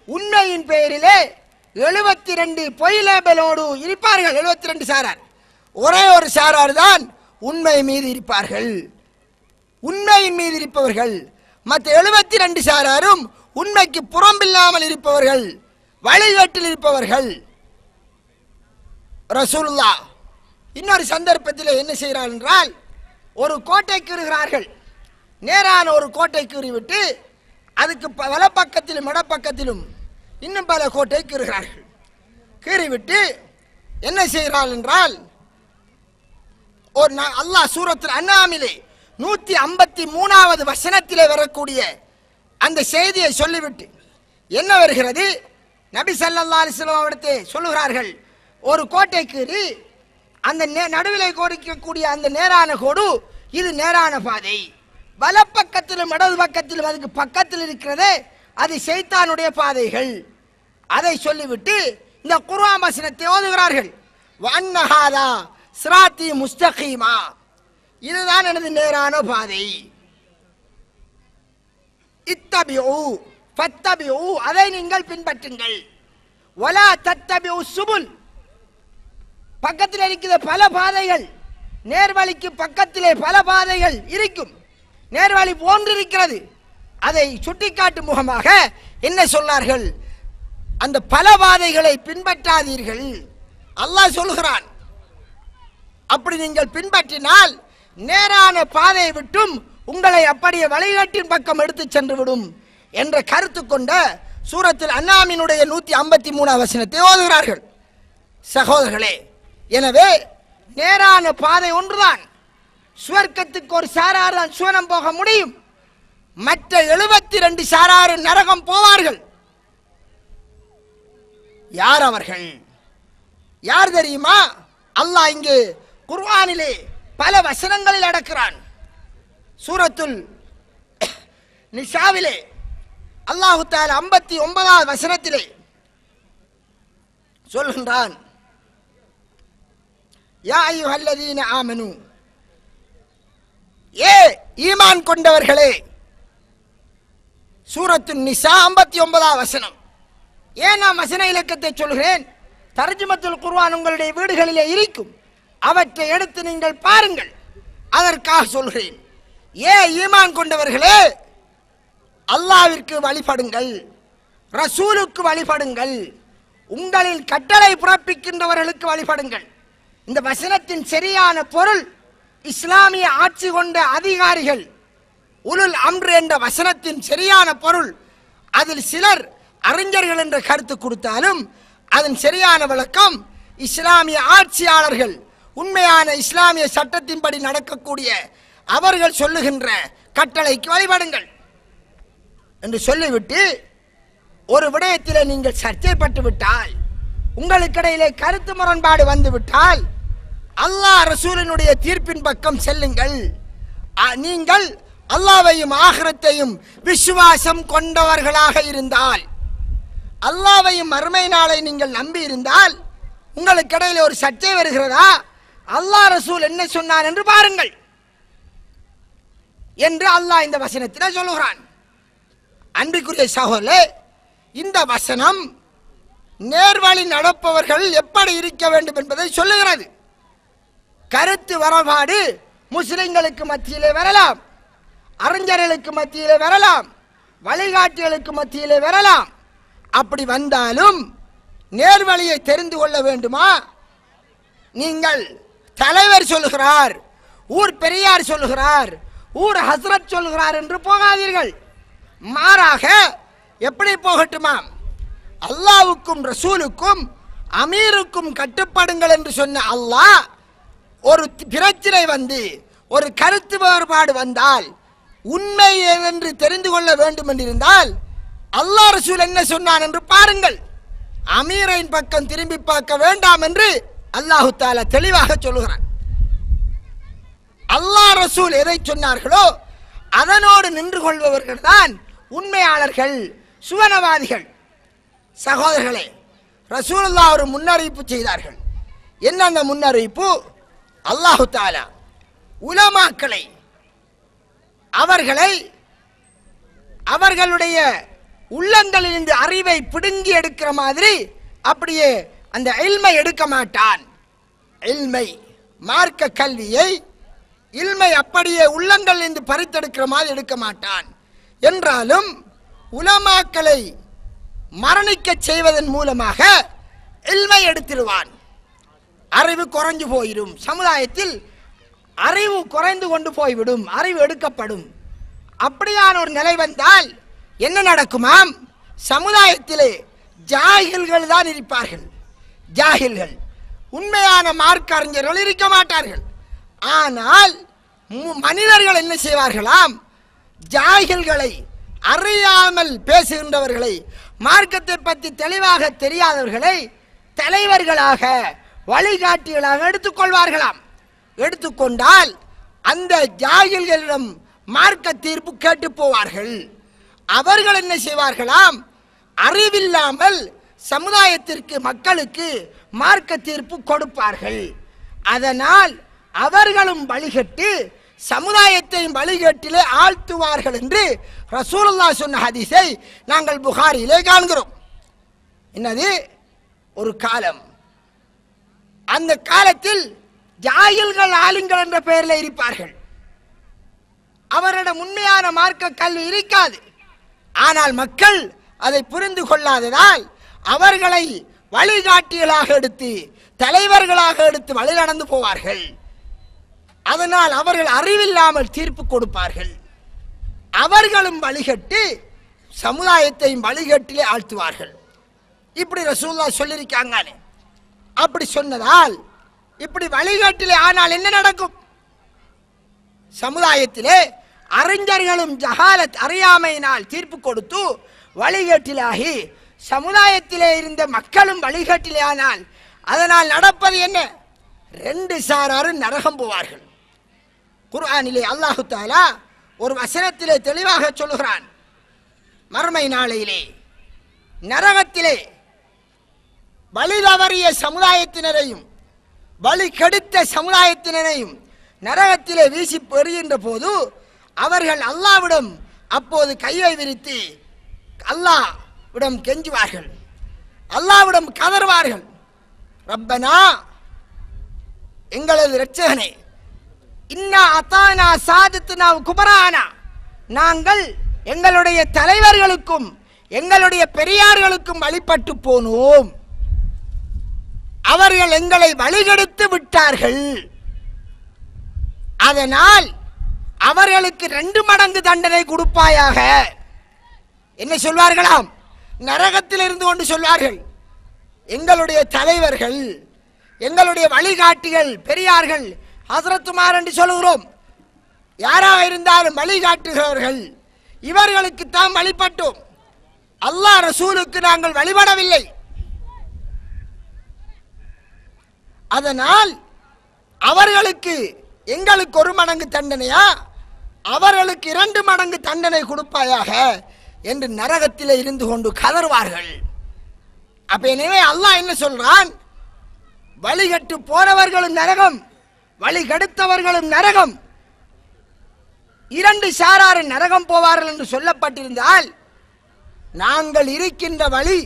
உண்மையின் பெயரிலே 72 பொய் லேபலோடு இருப்பார்கள். 72 சாரார், ஒரே ஒரு சாரார் தான் உண்மை மீது இருப்பார்கள், உண்மையின் மீது இருப்பவர்கள். மற்ற 72 சாராரும் உண்மைக்கு புறம்பில்லாமல் இருப்பவர்கள், வழிகாட்டில் இருப்பவர்கள். ரசூலுல்லாஹ் இன்னொரு சந்தர்ப்பத்தில் என்ன செய்கிறார் என்றால், ஒரு கோட்டை கீறுகிறார்கள். நேரான ஒரு கோட்டை கீறிவிட்டு அதுக்கு வலப்பக்கத்திலும் இடப்பக்கத்திலும் இன்னும் பல கோட்டை கீறுகிறார்கள். கீறிவிட்டு என்ன செய்கிறார்கள் என்றால், ஒரு அல்லாஹ் சூரத்துல் அன்ஆமிலே 153வது வசனத்திலே வரக்கூடிய அந்த செய்தியை சொல்லிவிட்டு என்ன வருகிறது, நபி ஸல்லல்லாஹு அலைஹி வஸல்லம் அவர்களே சொல்லுகிறார்கள், ஒரு கோட்டை கீறி அந்த நடுவிலே கோடிக்கக்கூடிய அந்த நேரான கோடு இது நேரான பாதை, வலப்பக்கத்திலும் இடது பக்கத்திலும் அதுக்கு பக்கத்தில் இருக்கிறதே அது ஷைத்தானுடைய பாதைகள். அதை சொல்லிவிட்டு இந்த குர்ஆன் வசனத்தை ஓதுகிறார்கள். வஅன்ன ஹாதா சிராத்தி முஸ்தகீமா, இதுதான் எனது நேரான பாதை. இத்தபிஉ ஃபத்தபிஉ, அதை நீங்கள் பின்பற்றுங்கள். வலா தத்தபிஉ சுபுல், பக்கத்தில் இருக்கிற பல பாதைகள், நேர்வழிக்கு பக்கத்திலே பல பாதைகள் இருக்கும், நேர்வழி போன்றிருக்கிறது. அதை சுட்டிக்காட்டும் முகமாக என்ன சொன்னார்கள், அந்த பல பாதைகளை பின்பற்றாதீர்கள். அல்லாஹ் சொல்கிறான், அப்படி நீங்கள் பின்பற்றினால் நேரான பாதையை விட்டும் உங்களை அப்படியே வழிகாட்டின் பக்கம் எடுத்து சென்று விடும் என்ற கருத்து கொண்ட சூரத்துல் அன்ஆமினுடைய 153 வசனத்தை ஓதுகிறார்கள். சகோதரர்களே, எனவே நேரான பாதை ஒன்றுதான். சுவர்க்கத்துக்கு ஒரு சாரார் தான் சுவனம் போக முடியும், மற்ற 72 சாரார் நரகம் போவார்கள். யார் அவர்கள்? யார் தெரியுமா? அல்லாஹ் இங்கு குர்ஆனிலே பல வசனங்களில் அடக்கிறான். சூரத்துல் நிசாவிலே அல்லாஹ் தஆலா 59வது வசனத்திலே சொல்கின்றான், யா அய்யுஹல்லதீன ஆமனு, ஏ ஈமான் கொண்டவர்களே. சூரத்துன் நிசா 59வது வசனம். ஏன் நான் வசன இலக்கத்தை சொல்கிறேன்? தர்ஜுமத்துல் குர்ஆன் உங்களுடைய வீடுகளிலே இருக்கும், அவற்றை எடுத்து நீங்கள் பாருங்கள், அதற்காக சொல்கிறேன். ஏ ஈமான் கொண்டவர்களே, அல்லாஹ்விற்கு வழிபடுங்கள், ரசூலுக்கு வழிபடுங்கள், உங்களில் கட்டளை பிறப்பிக்கின்றவர்களுக்கு வழிபடுங்கள். இந்த வசனத்தின் சரியான பொருள், இஸ்லாமிய ஆட்சி கொண்ட அதிகாரிகள், உலுல் அம்ர் என்ற வசனத்தின் சரியான பொருள், அதில் சிலர் அறிஞர்கள் என்ற கருத்து கொடுத்தாலும் அதன் சரியான விளக்கம், இஸ்லாமிய ஆட்சியாளர்கள், உண்மையான இஸ்லாமிய சட்டத்தின்படி நடக்கக்கூடிய அவர்கள் சொல்லுகின்ற கட்டளைக்கு வழிபடுங்கள் என்று சொல்லிவிட்டு, ஒரு விடயத்திலே நீங்கள் சர்ச்சைப்பட்டு விட்டால், உங்களுக்கிடையிலே கருத்து முரண்பாடு வந்துவிட்டால், அல்லாஹ் ரசூலினுடைய தீர்ப்பின் பக்கம் செல்லுங்கள். நீங்கள் அல்லாஹ்வையும் ஆகிரத்தையும் விசுவாசம் கொண்டவர்களாக இருந்தால், அல்லாஹ்வையும் மறுமை நாளை நீங்கள் நம்பி இருந்தால், உங்களுக்கிடையிலே ஒரு சர்ச்சை வருகிறதா, அல்லாஹ் ரசூல் என்ன சொன்னார் என்று பாருங்கள் என்று அல்லாஹ் இந்த வசனத்தில் சொல்லுகிறான். அன்பிற்குரிய சகோதரர்களே, இந்த வசனம் நேர்வழி நடப்பவர்கள் எப்படி இருக்க வேண்டும் என்பதை சொல்லுகிறது. கருத்து வரபாடு முஸ்லிம்களுக்கு மத்தியிலே வரலாம், அறிஞர்களுக்கு மத்தியிலே வரலாம், வழிகாட்டிகளுக்கு மத்தியிலே வரலாம். அப்படி வந்தாலும் நேர்வழியை தெரிந்து கொள்ள வேண்டுமா? நீங்கள் தலைவர் சொல்லுகிறார், ஊர் பெரியார் சொல்லுகிறார், ஊர் ஹஸ்ரத் சொல்லுகிறார் என்று போகாதீர்கள். மாறாக எப்படி போகட்டுமா, அல்லாஹ்வுக்கும் ரசூலுக்கும் அமீருக்கும் கட்டுப்படுங்கள் என்று சொன்ன அல்லாஹ் ஒரு பிரச்சனை வந்து ஒரு கருத்து வேறுபாடு வந்தால் உண்மை என்று தெரிந்து கொள்ள வேண்டும் என்றிருந்தால் அல்லாஹ் ரசூல் என்ன சொன்னான் என்று பாருங்கள். அமீரின் பக்கம் திரும்பி பார்க்க வேண்டாம் என்று அல்லாஹு தஆலா தெளிவாக சொல்லுகிறான். அல்லாஹ் ரசூல் எதை சொன்னார்களோ அதனோடு நின்று கொள்பவர்கள் தான் உண்மையாளர்கள், சுவனவாதிகள். சகோதரர்களே, ரசூலுல்லாஹ் ஒரு முன்னறிவிப்பு செய்தார்கள். என்ன அந்த முன்னறிவிப்பு? அல்லாஹு தஆலா உலமாக்களை அவர்களுடைய உள்ளங்களிலிருந்து அறிவை பிடுங்கி எடுக்கிற மாதிரி அப்படியே அந்த இல்மை எடுக்க மாட்டான். இல்மை, மார்க்க கல்வியை, இல்மை அப்படியே உள்ளங்களிலிருந்து பறித்தெடுக்கிற மாதிரி எடுக்க மாட்டான். என்றாலும் உலமாக்களை மரணிக்க செய்வதன் மூலமாக இல்மை எடுத்துடுவான். அறிவு குறைஞ்சு போயிடும். சமுதாயத்தில் அறிவு குறைந்து கொண்டு போய்விடும், அறிவு எடுக்கப்படும். அப்படியான ஒரு நிலை வந்தால் என்ன நடக்குமாம்? சமுதாயத்திலே ஜாஹில்கள் தான் இருப்பார்கள். ஜாஹில்கள், உண்மையான மார்க்க அறிஞர்கள் இருக்க மாட்டார்கள். ஆனால் மனிதர்கள் என்ன செய்வார்களாம்? ஜாஹில்களை, அறியாமல் பேசுகின்றவர்களை, மார்க்கத்தை பற்றி தெளிவாக தெரியாதவர்களை தலைவர்களாக, வழிகாட்டிகளாக எடுத்துக்கொள்வார்களாம். எடுத்துக்கொண்டால் அந்த ஜாஹில்களிடம் மார்க்க தீர்ப்பு கேட்டு போவார்கள். அவர்கள் என்ன செய்வார்களாம்? அறிவில்லாமல் சமுதாயத்திற்கு, மக்களுக்கு மார்க்க தீர்ப்பு கொடுப்பார்கள். அதனால் அவர்களும் வழிகட்டு சமுதாயத்தையும் வழிகட்டிலே ஆழ்த்துவார்கள் என்று ரசூலுல்லாஹ் சொன்ன ஹதீஸை நாங்கள் புகாரியிலே காண்கிறோம். என்னது? ஒரு காலம், அந்த காலத்தில் ஜாஹில்கள் ஆளுங்கள் என்ற பெயரில் இருப்பார்கள். அவரிடம் உண்மையான மார்க்க கல்வி இருக்காது. ஆனால் மக்கள் அதை புரிந்து கொள்ளாததால் அவர்களை வழிகாட்டிகளாக எடுத்து, தலைவர்களாக எடுத்து வழி நடந்து போவார்கள். அதனால் அவர்கள் அறிவில்லாமல் தீர்ப்பு கொடுப்பார்கள். அவர்களும் வழிகட்டு சமுதாயத்தையும் வழிகட்டிலே ஆழ்த்துவார்கள். இப்படி ரசூலுல்லாஹ் சொல்லியிருக்காங்க. அப்படி சொன்னதால் இப்படி வழிகாட்டிலே ஆனால் என்ன நடக்கும்? சமுதாயத்திலே அறிஞர்களும் ஜஹாலத், அறியாமையினால் தீர்ப்பு கொடுத்து வழிகட்டிலாகி சமுதாயத்திலே இருந்த மக்களும் வழிகட்டிலே ஆனால் அதனால் நடப்பது என்ன? ரெண்டு சாராரும் நரகம் போவார்கள். குர்ஆனிலே அல்லாஹு தஆலா ஒரு வசனத்திலே தெளிவாக சொல்லுகிறான். மறுமை நாளையிலே நரகத்திலே வழி தவறிய சமுதாயத்தினரையும் வழி கெடுத்த சமுதாயத்தினரையும் நரகத்திலே வீசி எறிகின்ற போது அவர்கள் அல்லாஹ்விடம் அப்போது கையை விரித்து அல்லாஹ்விடம் கெஞ்சுவார்கள், அல்லாஹ்விடம் கதறுவார்கள். ரப்பனா, எங்களது இரட்சகனே, இன்னா அத்தானா சாதத்துனா குபரானா, நாங்கள் எங்களுடைய தலைவர்களுக்கும் எங்களுடைய பெரியார்களுக்கும் வழிபட்டு போனோம், அவர்கள் எங்களை வழிகெடுத்து விட்டார்கள். அதனால் அவர்களுக்கு 2 மடங்கு தண்டனை கொடுப்பாயாக. என்ன சொல்வார்களாம்? நரகத்தில் இருந்து கொண்டு சொல்வார்கள், எங்களுடைய தலைவர்கள், எங்களுடைய வழிகாட்டிகள், பெரியார்கள், ஹஸ்ரத்துமார் என்று சொல்லுகிறோம், யாராக இருந்தாலும் வழிகாட்டுகிறவர்கள், இவர்களுக்கு தாம் வழிபட்டோம், அல்லாஹ் ரசூலுக்கு நாங்கள் வழிபடவில்லை. அதனால் அவர்களுக்கு எங்களுக்கு 1 மடங்கு தண்டனையா, அவர்களுக்கு 2 மடங்கு தண்டனை கொடுப்பாயாக என்று நரகத்திலே இருந்து கொண்டு கதறுவார்கள். அப்ப எனவே அல்லாஹ் என்ன சொல்றான்? வழிகட்டு போனவர்களும் நரகம், வழி கெடுத்தவர்களும் நரகம், 2 சாராரும் நரகம் போவார்கள் என்று சொல்லப்பட்டிருந்தால் நாங்கள் இருக்கின்ற வழி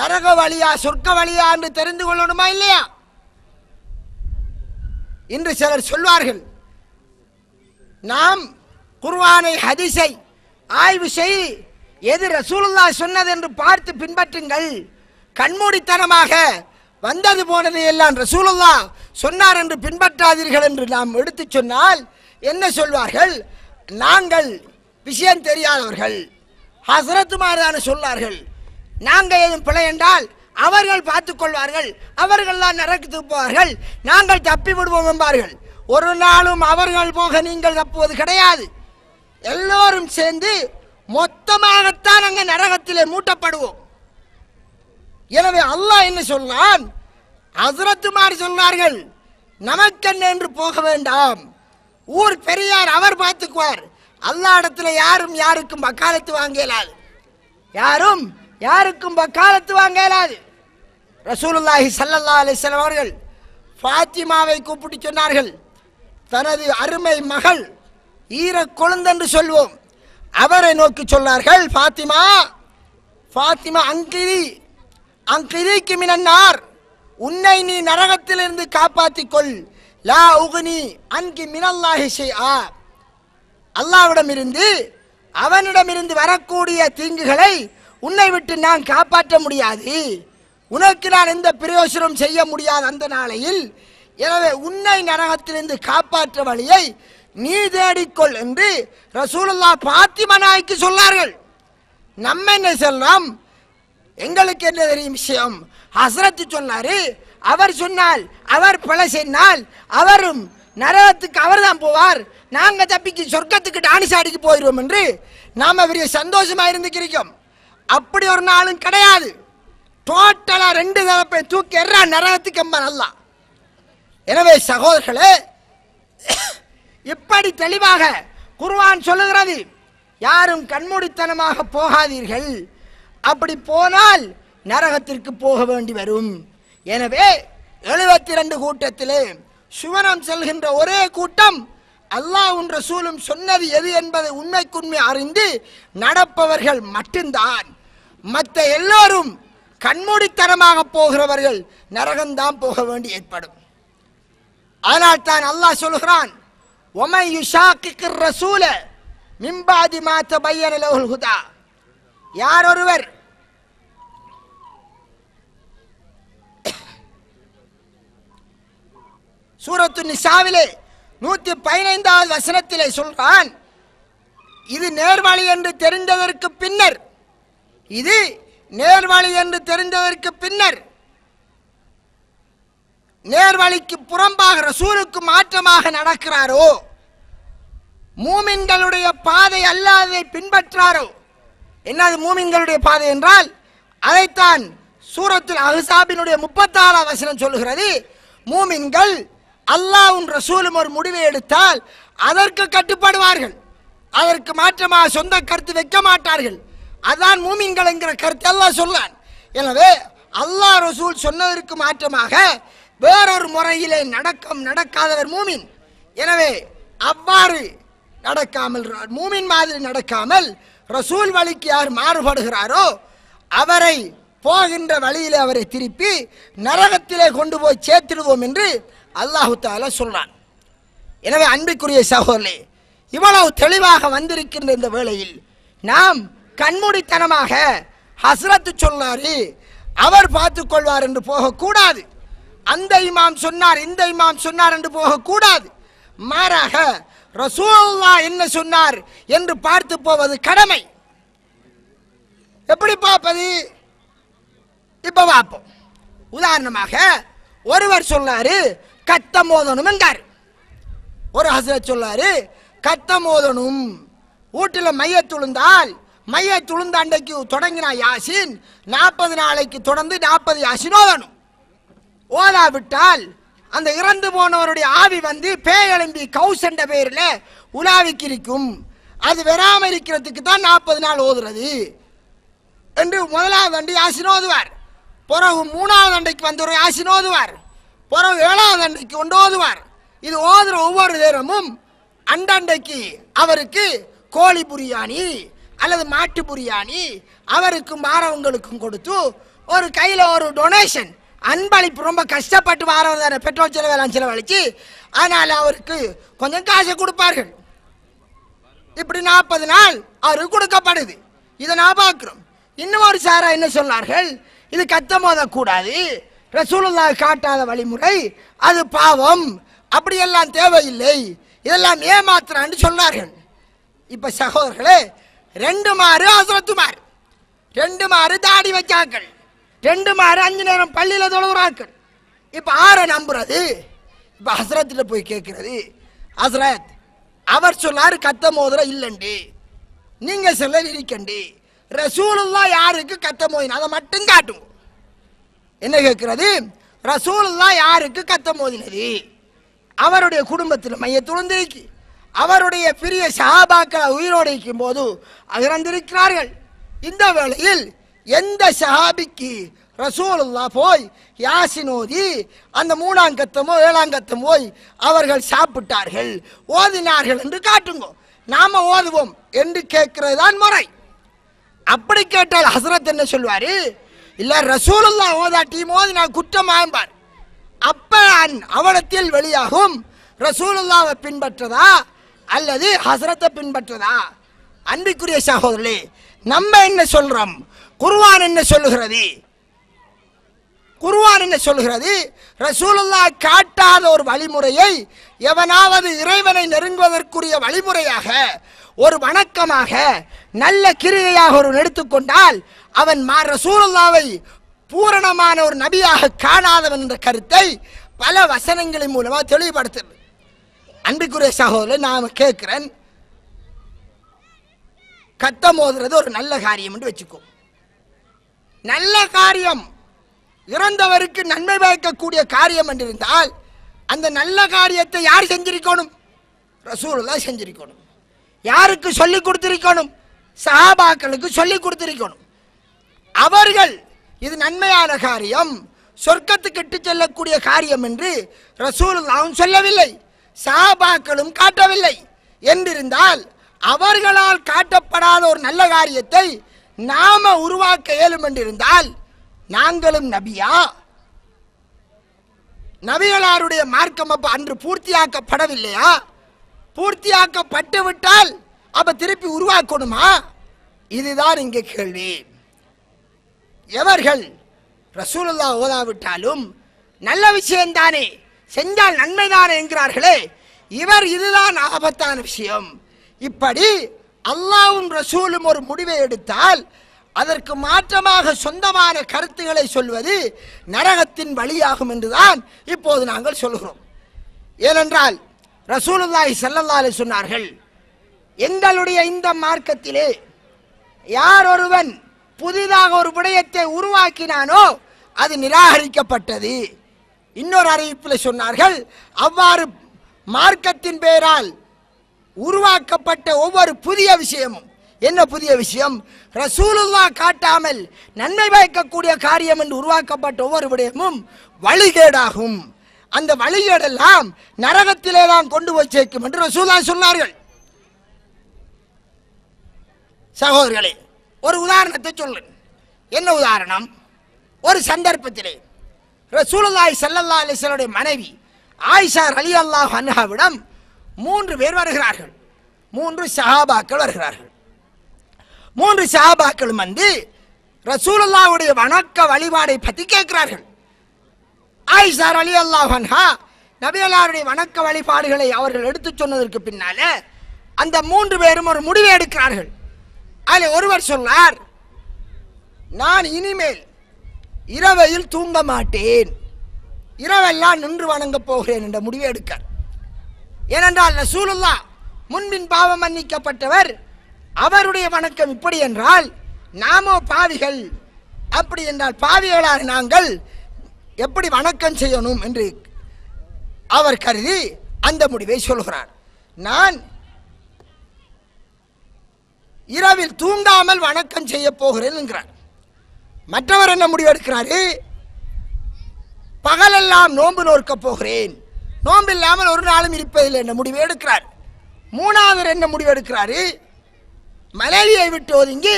நரக வழியா சொர்க்க வழியா என்று தெரிந்து கொள்ளணுமா இல்லையா? இன்று சிலர் சொல்வார்கள், நாம் குர்ஆனை ஹதீஸை ஆய்வு செய்து எது ரசூலுல்லாஹ் சொன்னது என்று பார்த்து பின்பற்றுங்கள், கண்மூடித்தனமாக வந்தது போனதை எல்லாம் ரசூலுல்லாஹ் சொன்னார் என்று பின்பற்றாதீர்கள் என்று நாம் எடுத்து சொன்னால் என்ன சொல்வார்கள்? நாங்கள் விஷயம் தெரியாதவர்கள், ஹஸ்ரத்துமாரான சொன்னார்கள், நாங்கள் எதுவும் பிழை என்றால் அவர்கள் பார்த்துக் கொள்வார்கள், அவர்கள் தான் நரகத்துக்கு போவார்கள், நாங்கள் தப்பி விடுவோம் என்பார்கள். ஒரு நாளும் அவர்கள் போக நீங்கள் தப்புவது கிடையாது. எல்லோரும் சேர்ந்து மொத்தமாகத்தான் அங்கே நரகத்திலே மூட்டப்படுவோம். எனவே அல்லாஹ் என்ன சொல்றான்? ஹஸ்ரத்துமார் சொன்னார்கள், நமக்கென்ன என்று போக வேண்டாம், ஊர் பெரியார் அவர் பார்த்துக்குவார், அல்லாஹ் இடத்துல யாரும் யாருக்கும் வக்காலத்து வாங்க இயலாது, யாரும் யாருக்கும் வக்காலத்து வாங்க இயலாது. ரசூலுல்லாஹி ஸல்லல்லாஹு அலைஹி வஸல்லம் அவர்கள் ஃபாத்திமாவை கூப்பிட்டு சொன்னார்கள். தனது அருமை மகள் ஈர கொழுந்தென்று சொல்வோம், அவரை நோக்கி சொன்னார்கள், ஃபாத்திமா ஃபாத்திமா அங்கிரிக்கு மினன்னார், உன்னை நீ நரகத்திலிருந்து காப்பாற்றிக் கொள். லா உகுனி அன்கி மினல்லாஹி ஷைஆ, அல்லாஹ்விடமிருந்து அவனிடமிருந்து வரக்கூடிய தீங்குகளை உன்னை விட்டு நான் காப்பாற்ற முடியாது, உனக்கு நான் எந்த பிரயோசனம் செய்ய முடியாது அந்த நாளையில். எனவே உன்னை நரகத்திலிருந்து காப்பாற்ற வழியை நீ தேடிக்கொள் என்று ரசூலுல்லாஹ் ஃபாத்திமா நாய்க்கு சொன்னார்கள். நம்ம என்ன சொல்லலாம், எங்களுக்கு என்ன தெரியும் விஷயம்? ஹஸ்ரத் சொன்னாரு, அவர் சொன்னால், அவர் பிழை செய்தால் அவரும் நரகத்துக்கு அவர் தான் போவார், நாங்க தப்பிக்கு சொர்க்கத்துக்கு டானிசாடிக்கு போயிடுவோம் என்று நாம பெரிய சந்தோஷமா இருந்துக்கிறோம். அப்படி ஒரு நாளும் கிடையாது. டோட்டலா 2 தரப்பை தூக்கி எறா நரகத்துக்கு அம்மா நல்லா. எனவே சகோதரர்களே, இப்படி தெளிவாக குர்ஆன் சொல்லுகிறது, யாரும் கண்மூடித்தனமாக போகாதீர்கள், அப்படி போனால் நரகத்திற்கு போக வேண்டி வரும். எனவே 72 கூட்டத்திலே சுவனம் செல்கின்ற ஒரே கூட்டம் அல்லாஹ்வும் ரசூலும் சொன்னது எது என்பதை உண்மைக்குண்மை அறிந்து நடப்பவர்கள் மட்டும்தான். மற்ற எல்லோரும் கண்மூடித்தனமாக போகிறவர்கள் நரகம்தான் போக வேண்டி ஏற்படும். ஆனால் தான் அல்லாஹ் சொல்கிறான், وَمَنْ يُشَاقِقِ الرَّسُولَ مِنْ بَعْدِ مَا تَبَيَّنَ لَهُ الْهُدَى, யார் ஒருவர் சூரத்து நிசாவிலே 115வது வசனத்திலே சொல்றான், இது நேர்வழி என்று தெரிந்ததற்கு பின்னர், இது நேர்வழி என்று தெரிந்ததற்கு பின்னர் நேர்வழிக்கு புறம்பாக ரசூலுக்கு மாற்றமாக நடக்கிறாரோ, மூமின்களுடைய பாதை அல்லாததை பின்பற்றாரோ. என்னது மூமின்களுடைய பாதை என்றால், அதைத்தான் சூரத்துல் அஹ்ஸாபினுடைய 36வது வசனம் சொல்லுகிறது. மூமின்கள் அல்லாஹ்வும் ரசூலும் ஒரு முடிவை எடுத்தால் அதற்கு கட்டுப்படுவார்கள், அதற்கு மாற்றமாக சொந்த கருத்து வைக்க மாட்டார்கள். அதான் மூமின்கள் என்கிற கருத்து அல்லாஹ் சொல்லான். எனவே அல்லாஹ் ரசூல் சொன்னதற்கு மாற்றமாக வேறொரு முறையிலே நடக்காதவர் மூமின். எனவே அவ்வாறு நடக்காமல், மூமின் மாதிரி நடக்காமல் ரசூல் வழிக்கு யார் மாறுபடுகிறாரோ அவரை போகின்ற வழியிலே அவரை திருப்பி நரகத்திலே கொண்டு போய் சேர்த்திடுவோம் என்று அல்லாஹு தஆலா சொல்றான். எனவே அன்பிற்குரிய சகோதரர்களே, இவ்வளவு தெளிவாக வந்திருக்கின்ற இந்த வேளையில் நாம் கண்மூடித்தனமாக ஹஸ்ரத் சொன்னாரு அவர் பார்த்துக் கொள்வார் என்று போகக்கூடாது, அந்த இமாம் சொன்னார் இந்த இமாம் சொன்னார் என்று போகக்கூடாது. மாறாக ரசூலுல்லாஹ் என்ன சொன்னார் என்று பார்த்து போவது கடமை. எப்படி பார்ப்பது? இப்ப பார்ப்போம். உதாரணமாக ஒருவர் சொன்னாரு கத்தம் ஓதணும் என்றார். ஒரு ஹஸ்ரத் சொன்னாரு கத்தம் ஓதணும், வீட்டில் மையத்துழுந்தால் மையத்துழுந்த அன்றைக்கு தொடங்கினா யாசின் 40 நாளைக்கு தொடர்ந்து 40 யாசின் ஓதணும். ஓதாவிட்டால் அந்த இறந்து போனவருடைய ஆவி வந்து பேயெழும்பி கௌஸ் என்ற பெயரில் உலாவிக்கு இருக்கும், அது வராமல் இருக்கிறதுக்கு தான் 40 நாள் ஓதுறது என்று முதலாவது அண்டி யாசின் ஓதுவார். பிறகு 3வது அண்டைக்கு வந்து ஒரு யாசின் ஓதுவார். பிறகு 7வது அண்டைக்கு ஒன்று ஓதுவார். இது ஓதுற ஒவ்வொரு நேரமும் அண்டண்டைக்கு அவருக்கு கோழி புரியாணி அல்லது மாட்டு புரியாணி அவருக்கும் மாறவங்களுக்கும் கொடுத்து ஒரு கையில் ஒரு டொனேஷன் அன்பளிப்பு, ரொம்ப கஷ்டப்பட்டு வாரவர் தானே, பெட்ரோல் செலவெல்லாம் செலவழிச்சு, அதனால் அவருக்கு கொஞ்சம் காசை கொடுப்பார்கள். இப்படி 40 நாள் அவருக்கு கொடுக்கப்படுது. இதை நான் பார்க்கிறோம். இன்னும் ஒரு சாரா என்ன சொன்னார்கள், இது கத்தம் ஓதக்கூடாது, ரசூலுல்லாஹ் காட்டாத வழிமுறை, அது பாவம், அப்படியெல்லாம் தேவையில்லை, இதெல்லாம் ஏமாத்துறான்னு சொன்னார்கள். இப்ப சகோதரர்களே, 2 மாறு ஹஸ்ரத்துமார், 2 மாறு தாடி வச்சாக்கள், 2 மாறு 5 நேரம் பள்ளியில தொழுகிறாக்கள். இப்ப ஆரை நம்புறது? இப்ப ஹஸ்ரத்துல போய் கேட்கிறது, ஹஸ்ரத் அவர் சொன்னாரு கத்தம் ஓதுற இல்லண்டி, நீங்க சொல்ல இருக்கண்டி, ரசூலுல்லாஹ் யாருக்கு கத்தம் ஓதினா அதை மட்டும் காட்டும். என்ன கேட்கிறது? ரசூலுல்லாஹ் யாருக்கு கத்தம் ஓதினது? அவருடைய குடும்பத்தில் மையத்துழுந்திருக்கு, அவருடைய பெரிய சஹாபாக்கள் உயிரோடு இருக்கும் போது இறந்திருக்கிறார்கள். இந்த வேளையில் எந்த சஹாபிக்கு ரசூலுல்லாஹ் போய் யாசின் ஓதி அந்த 3ஆம் கத்தமோ 7ஆம் கத்தமோ போய் அவர்கள் சாப்பிட்டார்கள், ஓதினார்கள் என்று காட்டுங்க, நாம ஓதுவோம் என்று கேட்கிறது தான் முறை. அப்படி கேட்டால் ஹஸ்ரத் என்ன சொல்வாரு, இல்ல ரசூலுல்லாஹ் ஓதாட்டியும் ஓதினா குற்றம் ஆம்பார். அப்ப அவனத்தில் வெளியாகும் ரசூலுல்லாஹ்வை பின்பற்றதா அல்லது ஹஸ்ரத்தை பின்பற்றதா? அன்பிற்குரிய சகோதரர்களே, நம்ம என்ன சொல்றோம்? குர்ஆன் என்ன சொல்லுகிறது? குர்ஆன் என்ன சொல்லுகிறது? ரசூலுல்லாஹ் காட்டாத ஒரு வழிமுறையை எவனாவது இறைவனை நெருங்குவதற்குரிய வழிமுறையாக, ஒரு வணக்கமாக, நல்ல கிரியையாக ஒரு எடுத்துக்கொண்டால் அவன் ரசூலுல்லாஹ்வை பூரணமான ஒரு நபியாக காணாதவன் என்ற கருத்தை பல வசனங்களின் மூலமா தெளிவுபடுத்துது. அன்பிற்குரிய சகோதரர், நான் கேட்கிறேன், கத்தம் ஓதுறது ஒரு நல்ல காரியம் என்று வச்சுக்கோ. நல்ல காரியம், இறந்தவருக்கு நன்மை பயக்கக்கூடிய காரியம் என்றிருந்தால் அந்த நல்ல காரியத்தை யார் செஞ்சிருக்கணும்? ரசூலுல்லாஹ் செஞ்சிருக்கணும். யாருக்கு சொல்லி கொடுத்திருக்கணும்? சஹாபாக்களுக்கு சொல்லி கொடுத்திருக்கணும். அவர்கள் இது நன்மையான காரியம், சொர்க்கத்துக்கு இட்டு செல்லக்கூடிய காரியம் என்று ரசூலுல்லாஹ் சொல்லவில்லை, சஹாபாக்களும் காட்டவில்லை என்றிருந்தால் அவர்களால் காட்டப்படாத ஒரு நல்ல காரியத்தை நாம உருவாக்க இயலும் என்றிருந்தால் நாங்களும் நபியா? நபிகளாருடைய மார்க்கம் அப்ப அன்று பூர்த்தியாக்கப்படவில்லையா? பூர்த்தியாக்கப்பட்டு விட்டால் அப்ப திருப்பி உருவாக்கணுமா? இதுதான் இங்கே கேள்வி. எவர்கள் ரசூலுல்லாஹ் ஓதாவிட்டாலும் நல்ல விஷயம்தானே, செஞ்சால் நன்மைதானே என்கிறார்களே, இவர் இதுதான் ஆபத்தான விஷயம். இப்படி அல்லாஹ்வும் ரசூலும் ஒரு முடிவை எடுத்தால் அதற்கு மாற்றமாக சொந்தமான கருத்துக்களை சொல்வது நரகத்தின் வழியாகும் என்றுதான் இப்போது நாங்கள் சொல்கிறோம். ஏனென்றால் ரசூலுல்லாஹி ஸல்லல்லாஹு அலைஹி சொன்னார்கள், எங்களுடைய இந்த மார்க்கத்திலே யார் ஒருவன் புதிதாக ஒரு விடயத்தை உருவாக்கினானோ அது நிராகரிக்கப்பட்டது. இன்னொரு அறிவிப்பில் சொன்னார்கள், அவ்வாறு மார்க்கத்தின் பெயரால் உருவாக்கப்பட்ட ஒவ்வொரு புதிய விஷயமும், என்ன புதிய விஷயம்? ரசூலுல்லாஹ் காட்டாமல் நன்மை பயக்கக்கூடிய காரியம் என்று உருவாக்கப்பட்ட ஒவ்வொரு விடயமும் வழிகேடாகும். அந்த வழிகேடெல்லாம் நரகத்திலே தான் கொண்டு போய் சேர்க்கும் என்று ரசூலுல்லாஹ் சொன்னார்கள். சகோதரர்களே, ஒரு உதாரணத்தை சொல்றேன். என்ன உதாரணம்? ஒரு சந்தர்ப்பத்திலே ரசூலுல்லாஹி ஸல்லல்லாஹு அலைஹி வஸல்லம் மனைவி ஆயிஷா ரலியல்லாஹு அன்ஹாவிடம் 3 பேர் வருகிறார்கள். 3 சஹாபாக்கள் வருகிறார்கள். 3 சஹாபாக்கள் வந்து ரசூலுல்லாஹ்வுடைய வணக்க வழிபாடை பற்றி கேட்கிறார்கள். ஆயிஷா ரலியல்லாஹு அன்ஹா நபிகளாருடைய வணக்க வழிபாடுகளை அவர்கள் எடுத்துச் சொன்னதற்கு பின்னால அந்த 3 பேரும் ஒரு முடிவை எடுக்கிறார்கள். அதில் ஒருவர் சொன்னார், நான் இனிமேல் இரவையில் தூங்க மாட்டேன், இரவெல்லாம் நின்று வணங்க போகிறேன் என்ற முடிவை எடுக்கார். ஏனென்றால் ரசூலுல்லாஹ் முன்பின் பாவம் மன்னிக்கப்பட்டவர், அவருடைய வணக்கம் இப்படி என்றால் நாமோ பாவிகள், அப்படி என்றால் பாவிகளாக நாங்கள் எப்படி வணக்கம் செய்யணும் என்று அவர் கருதி அந்த முடிவை சொல்கிறார். நான் இரவில் தூங்காமல் வணக்கம் செய்ய போகிறேன் என்கிறார். மற்றவர் என்ன முடிவு எடுக்கிறாரு? பகலெல்லாம் நோன்பு நோக்க போகிறேன், நோன்பு இல்லாமல் ஒரு நாளும் இருப்பதில்லை என்ற முடிவை எடுக்கிறார். 3வது என்ன முடிவு எடுக்கிறாரு? மனைவியை விட்டு ஒதுங்கி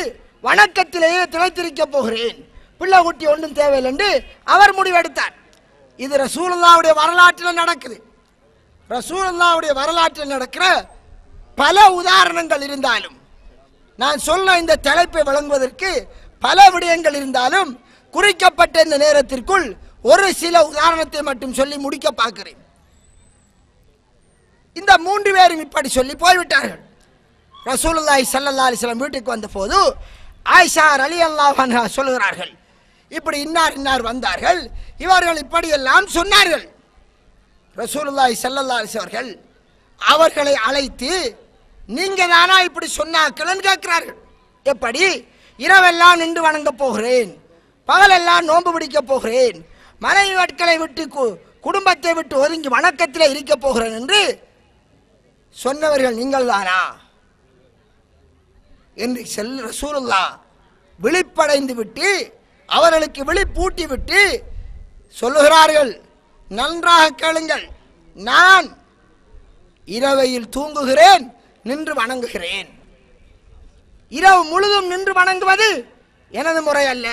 வணக்கத்திலேயே திளைத்திருக்க போகிறேன், பிள்ளை குட்டி ஒன்றும் தேவையில்லை என்று அவர் முடிவெடுத்தார். இது ரசூலுல்லாஹ்வுடைய வரலாற்றில் நடக்குது. ரசூலுல்லாஹ்வுடைய வரலாற்றில் நடக்கிற பல உதாரணங்கள் இருந்தாலும், நான் சொல்ல இந்த தலைப்பை வழங்குவதற்கு பல விடயங்கள் இருந்தாலும் குறிக்கப்பட்ட இந்த நேரத்திற்குள் ஒரு சில உதாரணத்தை மட்டும் சொல்லி முடிக்க பார்க்கிறேன். இந்த 3 பேரும் இப்படி சொல்லி போய்விட்டார்கள். ரசூலுல்லாஹி ஸல்லல்லாஹு அலைஹி வஸல்லம் வீட்டுக்கு வந்த போது ஆயிஷா ரலியல்லாஹு அன்ஹா சொல்கிறார்கள், இப்படி இன்னார் வந்தார்கள், இவர்கள் இப்படியெல்லாம் சொன்னார்கள். ரசூலுல்லாஹி ஸல்லல்லாஹு அலைஹி வஸல்லம் அவர்களை அழைத்து, நீங்க தானா இப்படி சொன்னாக்கள்னு கேட்கிறார்கள். எப்படி? இரவெல்லாம் நின்று வணங்க போகிறேன், பகலெல்லாம் நோன்பு பிடிக்க போகிறேன், மனைவி மக்களை விட்டு குடும்பத்தை விட்டு ஒதுங்கி வணக்கத்தில் இருக்க போகிறேன் என்று சொன்னவர்கள் நீங்கள் தானா என்று ரசூலுல்லாஹ் விழிப்படைந்து விட்டு அவர்களுக்கு விழிப்பூட்டி விட்டு சொல்லுகிறார்கள், நன்றாக கேளுங்கள், நான் இரவையில் தூங்குகிறேன், நின்று வணங்குகிறேன். இரவு முழுதும் நின்று வணங்குவது எனது முறை அல்ல.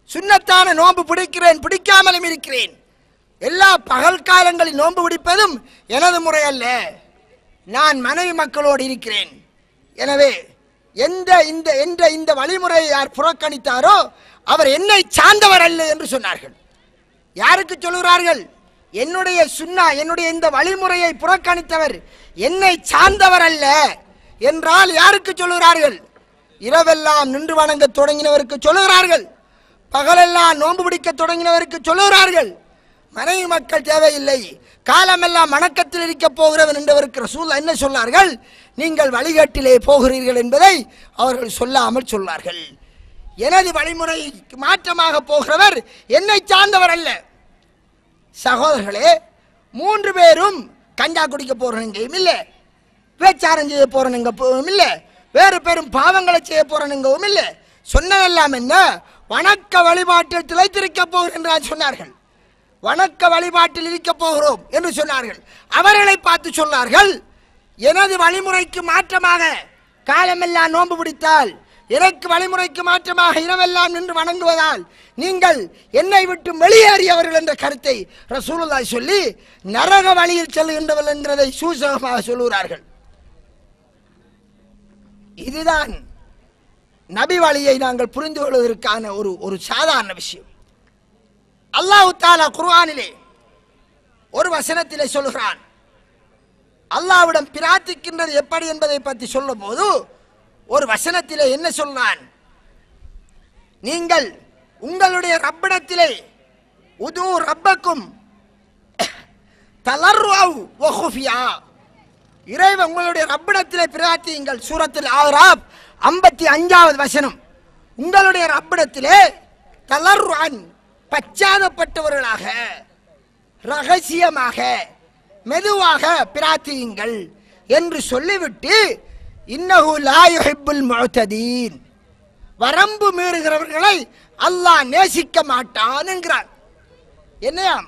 சுன்னத்தான நோன்பு பிடிக்கிறேன், பிடிக்காமலும் இருக்கிறேன். எல்லா பகல் காலங்களில் நோன்பு பிடிப்பதும் எனது முறை அல்ல. நான் மனைவி மக்களோடு இருக்கிறேன். எனவே இந்த வழிமுறையை யார் புறக்கணித்தாரோ அவர் என்னை சார்ந்தவர் அல்ல என்று சொன்னார்கள். யாருக்கு சொல்கிறார்கள்? என்னுடைய சுன்னா, என்னுடைய இந்த வழிமுறையை புறக்கணித்தவர் என்னை சார்ந்தவர் அல்ல என்றால் யாருக்கு சொல்கிறார்கள்? இரவெல்லாம் நின்று வணங்க தொடங்கினவருக்கு சொல்லுகிறார்கள், பகலெல்லாம் நோன்பு பிடிக்க தொடங்கினவருக்கு சொல்லுகிறார்கள். மனைவி மக்கள் தேவையில்லை, காலமெல்லாம் வணக்கத்தில் இருக்க போகிறவன் என்றவருக்கு ரசூல் என்ன சொன்னார்கள்? நீங்கள் வழிகாட்டிலே போகிறீர்கள் என்பதை அவர்கள் சொல்லாமல் சொன்னார்கள். எனது வழிமுறைக்கு மாற்றமாக போகிறவர் என்னை சார்ந்தவர் அல்ல. சகோதரர்களே, 3 பேரும் கஞ்சா குடிக்க போறனுங்கையும் இல்லை, பேச்சாரம் செய்ய போறனுங்கவும் இல்லை, வேறு பெரும் பாவங்களை செய்ய போறனுங்கவும் இல்லை. சொன்னதெல்லாம் என்ன? வணக்க வழிபாட்டில் திளைத்திருக்க போகிறோம் என்று சொன்னார்கள். வணக்க வழிபாட்டில் இருக்க போகிறோம் என்று சொன்னார்கள். அவர்களை பார்த்து சொன்னார்கள், எனது வழிமுறைக்கு மாற்றமாக காலமெல்லாம் நோன்பு பிடித்தால், எனக்கு வழிமுறைக்கு மாற்றமாக இரவெல்லாம் நின்று வணங்குவதால் நீங்கள் என்னை விட்டு வெளியேறியவர்கள் என்ற கருத்தை ரசூலுல்லாஹி சொல்லி நரக வழியில் செல்கின்றவர்கள் என்கிறதை சூசகமாக சொல்லுகிறார்கள். இதுதான் நபி வழியை நாங்கள் புரிந்து கொள்வதற்கான ஒரு சாதாரண விஷயம். அல்லாஹ் தஆலா குர்ஆனிலே ஒரு வசனத்திலே சொல்கிறான், அல்லாஹ்விடம் பிரார்த்திக்கின்றது எப்படி என்பதை பற்றி சொல்லும் போது ஒரு வசனத்திலே என்ன சொல்றான்? நீங்கள் உங்களுடைய ரப்பிடத்திலே உது ரப்பக்கும் தலர்ருஅவ் வ குஃபியா, இறைவன் உங்களுடைய ரப்பிடத்திலே பிரார்த்தியுங்கள். சூரத்துல் ஆராப் 55வது வசனம். உங்களுடைய ரப்பிடத்திலே தலர்ருஅன், பச்சாதப்பட்டவர்களாக, ரகசியமாக, மெதுவாக பிரார்த்தியுங்கள் என்று சொல்லிவிட்டு இன்னஹு லா யுஹிப்புல் முஅ்ததீன், வரம்பு மீறுகிறவர்களை அல்லாஹ் நேசிக்க மாட்டான் என்கிறார். என்னையாம்?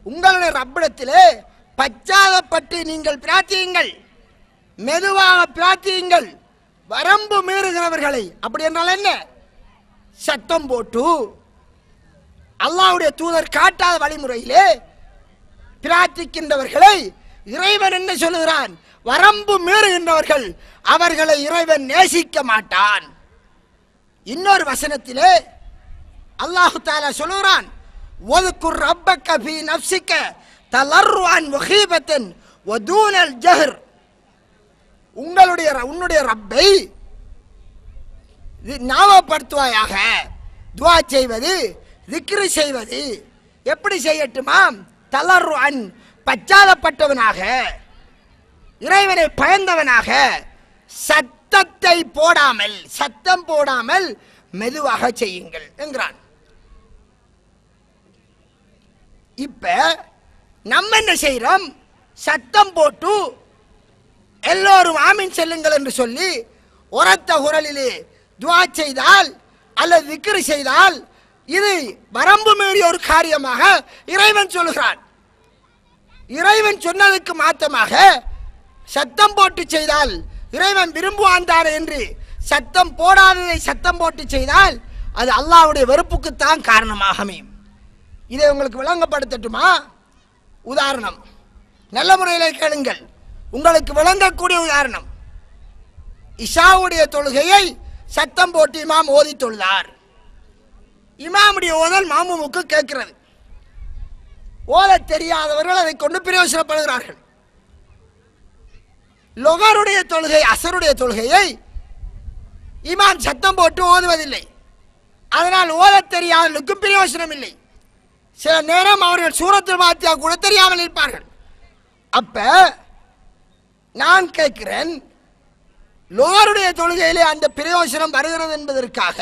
உங்களுடைய ரப்பிடத்திலே பச்சாதப்பட்டு நீங்கள் பிரார்த்தியுங்கள், மெதுவாக பிரார்த்தியுங்கள், வரம்பு மீறுகிறவர்களை, அப்படி என்றால் என்ன? சத்தம் போட்டு அல்லாஹ்வுடைய தூதர் காட்டாத வழிமுறையிலே பிரார்த்திக்கின்றவர்களை இறைவன் என்ன சொல்லுகிறான்? வரம்பு மீறுகின்றவர்கள் அவர்களை இறைவன் நேசிக்க மாட்டான். இன்னொரு வசனத்திலே அல்லாஹ் தஆலா சொல்லுகிறான், வذ்குர் ரப்பக ஃபீ நஃப்ஸிக தலர்ருஅன் வ ஹீபத்தன் வ தூனல் ஜஹர், உன்னுடைய ரப்பை ஞாபகப்படுத்துவாயாக. துஆ செய்வது, திக்ரு செய்வது எப்படி செய்யட்டுமாம்? தலர்ருஅன், பச்சாதப்பட்டவனாக, இறைவனை பயந்தவனாக, சத்தத்தை போடாமல், சத்தம் போடாமல் மெதுவாக செய்யுங்கள் என்கிறான். இப்ப நம்ம என்ன செய்யறோம்? சத்தம் போட்டு எல்லோரும் ஆமீன் செல்லுங்கள் என்று சொல்லி உரத்த குரலிலே துஆ செய்தால் அல்லது திக்ரு செய்தால் இது வரம்பு மீறிய ஒரு காரியமாக இறைவன் சொல்கிறான். இறைவன் சொன்னதுக்கு மாற்றமாக சத்தம் போட்டு செய்தால் இறைவன் விரும்புவான் என்று சத்தம் போடாததை சத்தம் போட்டு செய்தால் அது அல்லாஹ்வுடைய வெறுப்புக்குத்தான் காரணமாக அமையும். இதை உங்களுக்கு விளங்கப்படுத்தட்டுமா? உதாரணம், நல்ல முறையில் கேளுங்கள், உங்களுக்கு விளங்கக்கூடிய உதாரணம். இஷாவுடைய தொழுகையை சத்தம் போட்டு இமாம் ஓதி தொழுதார். இமாமுடைய ஓதல் மாமுமுக்கு கேட்கிறது. ஓத தெரியாதவர்கள் அதை கொண்டு பிரயோசனப்படுகிறார்கள். லொகருடைய தொழுகை, அசருடைய தொழுகையை இமாம் சத்தம் போட்டு ஓதுவதில்லை. அதனால் ஓத தெரியாதவர்களுக்கும் பிரயோசனம் இல்லை. சில நேரம் அவர்கள் சூரத்துல் ஃபாத்திஹா கூட தெரியாமல் இருப்பார்கள். அப்ப நான் கேட்கிறேன், லோகருடைய தொழுகையிலே அந்த பிரயோசனம் வருகிறது என்பதற்காக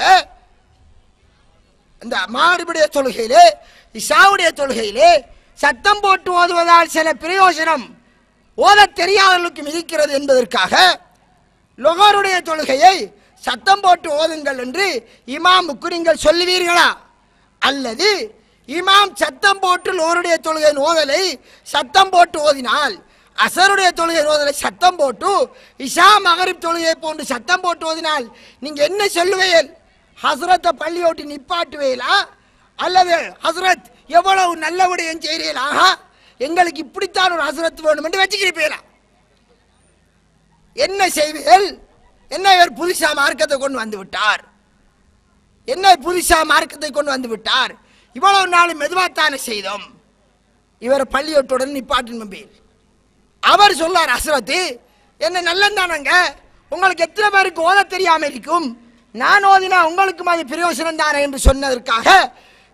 இந்த மாரிபுடைய தொழுகையிலே, இஷாவுடைய தொழுகையிலே சத்தம் போட்டு ஓதுவதால் சில பிரயோசனம் ஓத தெரியாதவர்களுக்கும் இருக்கிறது என்பதற்காக லொகருடைய தொழுகையை சத்தம் போட்டு ஓதுங்கள் என்று இமாமுக்கு நீங்கள் சொல்லுவீர்களா? அல்லது இமாம் சத்தம் போட்டு லோருடைய தொழுகையின் ஓதலை சத்தம் போட்டு ஓதினால், அசருடைய தொழுகை ஓதலை சத்தம் போட்டு, இஷா மகரிப் தொழுகை போன்று சத்தம் போட்டு ஓதினால் நீங்க என்ன சொல்லுவீர்கள்? ஹஸ்ரத்தை பள்ளி ஓட்டி நிப்பாட்டுவீங்களா? அல்லது ஹஸ்ரத் எவ்வளவு நல்ல விடயம் செய்கிறீர்களா, எங்களுக்கு இப்படித்தான் ஒரு ஹஸ்ரத் வேணும் என்று வச்சுக்கிறீர்களா? என்ன செய்வீர்கள்? என்ன இவர் புதுசா மார்க்கத்தை கொண்டு வந்து விட்டார், என்ன புதுசா மார்க்கத்தை கொண்டு வந்து விட்டார், இவ்வளவு நாள் மெதுவாத்தானே செய்தோம், இவர் பள்ளியோட்டுடன் நிப்பாட்டின் நம்பியில் அவர் சொல்லார், ஹஸ்ரத்து என்ன நல்லந்தானங்க, உங்களுக்கு எத்தனை பேருக்கு ஓத தெரியாம இருக்கும், நான் ஓதினா உங்களுக்கும் அது பிரயோசனம் தானே என்று சொன்னதற்காக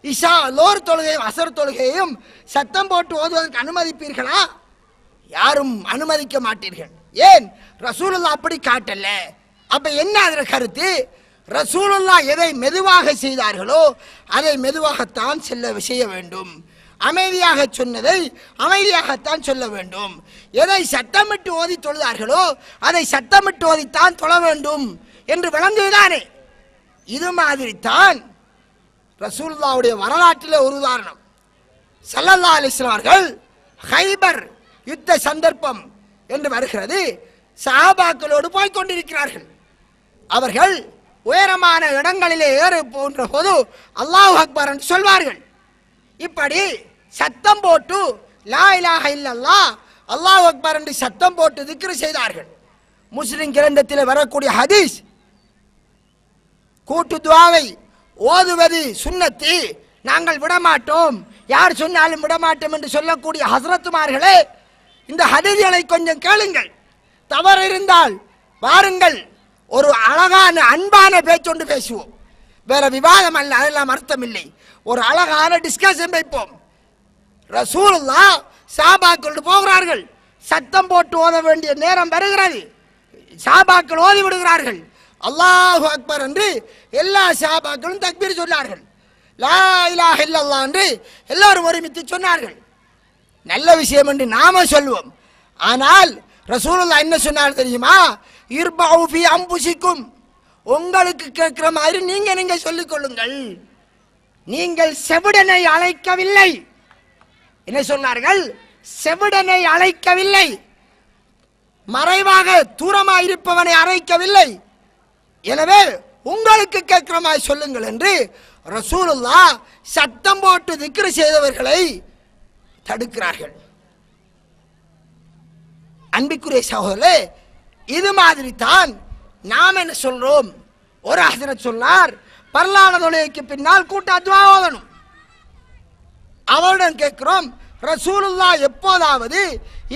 இஷா லோர் தொழுகையும் அசர் தொழுகையும் சத்தம் போட்டு ஓதுவதற்கு அனுமதிப்பீர்களா? யாரும் அனுமதிக்க மாட்டீர்கள். ஏன்? ரசூலுல்லாஹ் அப்படி காட்டல. அப்ப என்ன அதோட கருத்து? ரசூலுல்லாஹ் எதை மெதுவாக செய்தார்களோ அதை மெதுவாகத்தான் செய்ய வேண்டும், அமைதியாக சொன்னதை அமைதியாகத்தான் சொல்ல வேண்டும், எதை சத்தமிட்டு ஓதி தொழுதார்களோ அதை சத்தமிட்டு ஓதித்தான் தொழ வேண்டும் என்று விளங்குதானே. இது மாதிரி தான் ரசூலுல்லாஹ்வுடைய வரலாற்றில் ஒரு உதாரணம். ஸல்லல்லாஹு அலைஹி வஸல்லம் அவர்கள் ஹைபர் யுத்த சந்தர்ப்பம் என்று வருகிறது, சஹாபாக்களோடு போய் கொண்டிருக்கிறார்கள். அவர்கள் உயரமான இடங்களிலே ஏற போன்ற போது அல்லாஹு அக்பர் என்று சொல்வார்கள். இப்படி சத்தம் போட்டு லா இலாஹ இல்லல்லாஹ் அல்லாஹு அக்பர் என்று சத்தம் போட்டு திக்ர் செய்தார்கள். முஸ்லிம் கிரந்தத்தில் வரக்கூடிய ஹதீஸ், கூட்டு துஆவை ஓதுவது சுன்னத்து, நாங்கள் விடமாட்டோம், யார் சொன்னாலும் விடமாட்டோம் என்று சொல்லக்கூடிய ஹஸ்ரத்துமார்களே, இந்த ஹதீஸ்களை கொஞ்சம் கேளுங்கள். தவறு இருந்தால் வாருங்கள், ஒரு அழகான அன்பான பேச்சொன்று பேசுவோம், வேற விவாதம் அல்ல, அதெல்லாம் அர்த்தம் இல்லை, ஒரு அழகான டிஸ்கஷன் வைப்போம். ரசூலுல்லாஹ் சஹாபாக்களோடு போகிறார்கள், சத்தம் போட்டு ஓத வேண்டிய நேரம் வருகிறது, சஹாபாக்கள் ஓதி விடுகிறார்கள். அல்லாஹு அக்பர் என்று எல்லா சஹாபாக்களும் தக்பீர் சொன்னார்கள், லா இலாஹ இல்லல்லாஹ் என்று எல்லாரும் ஒருமித்து சொன்னார்கள். நல்ல விஷயம் என்று நாம சொல்வோம். ஆனால் ரசூலுல்லாஹ் என்ன சொன்னார் தெரியுமா? இர்பஉ ஃபீ அன்புசிக்கும், உங்களுக்கு கேட்கிற மாதிரி நீங்க சொல்லிக் கொள்ளுங்கள், நீங்கள் செவிடனை அழைக்கவில்லை. என்ன சொன்னார்கள்? செவிடனை அழைக்கவில்லை, மறைவாக தூரமாக இருப்பவனை அழைக்கவில்லை, எனவே உங்களுக்கு கேட்கிற மாதிரி சொல்லுங்கள் என்று ரசூலுல்லாஹ் சத்தம் போட்டு திக்ர் செய்தவர்களை தடுக்கிறார்கள். அன்பிற்குரிய சகோதரர்களே, இது மாதிரி தான் நாம் என்ன சொல்றோம்? ஒரு ஹஜ்ரத் சொன்னார், பரலான தொழுகைக்கு பின்னால் கூட்டா துஆ ஓதணும். அவருடன் கேட்கிறோம், ரசூலுல்லாஹ் எப்போதாவது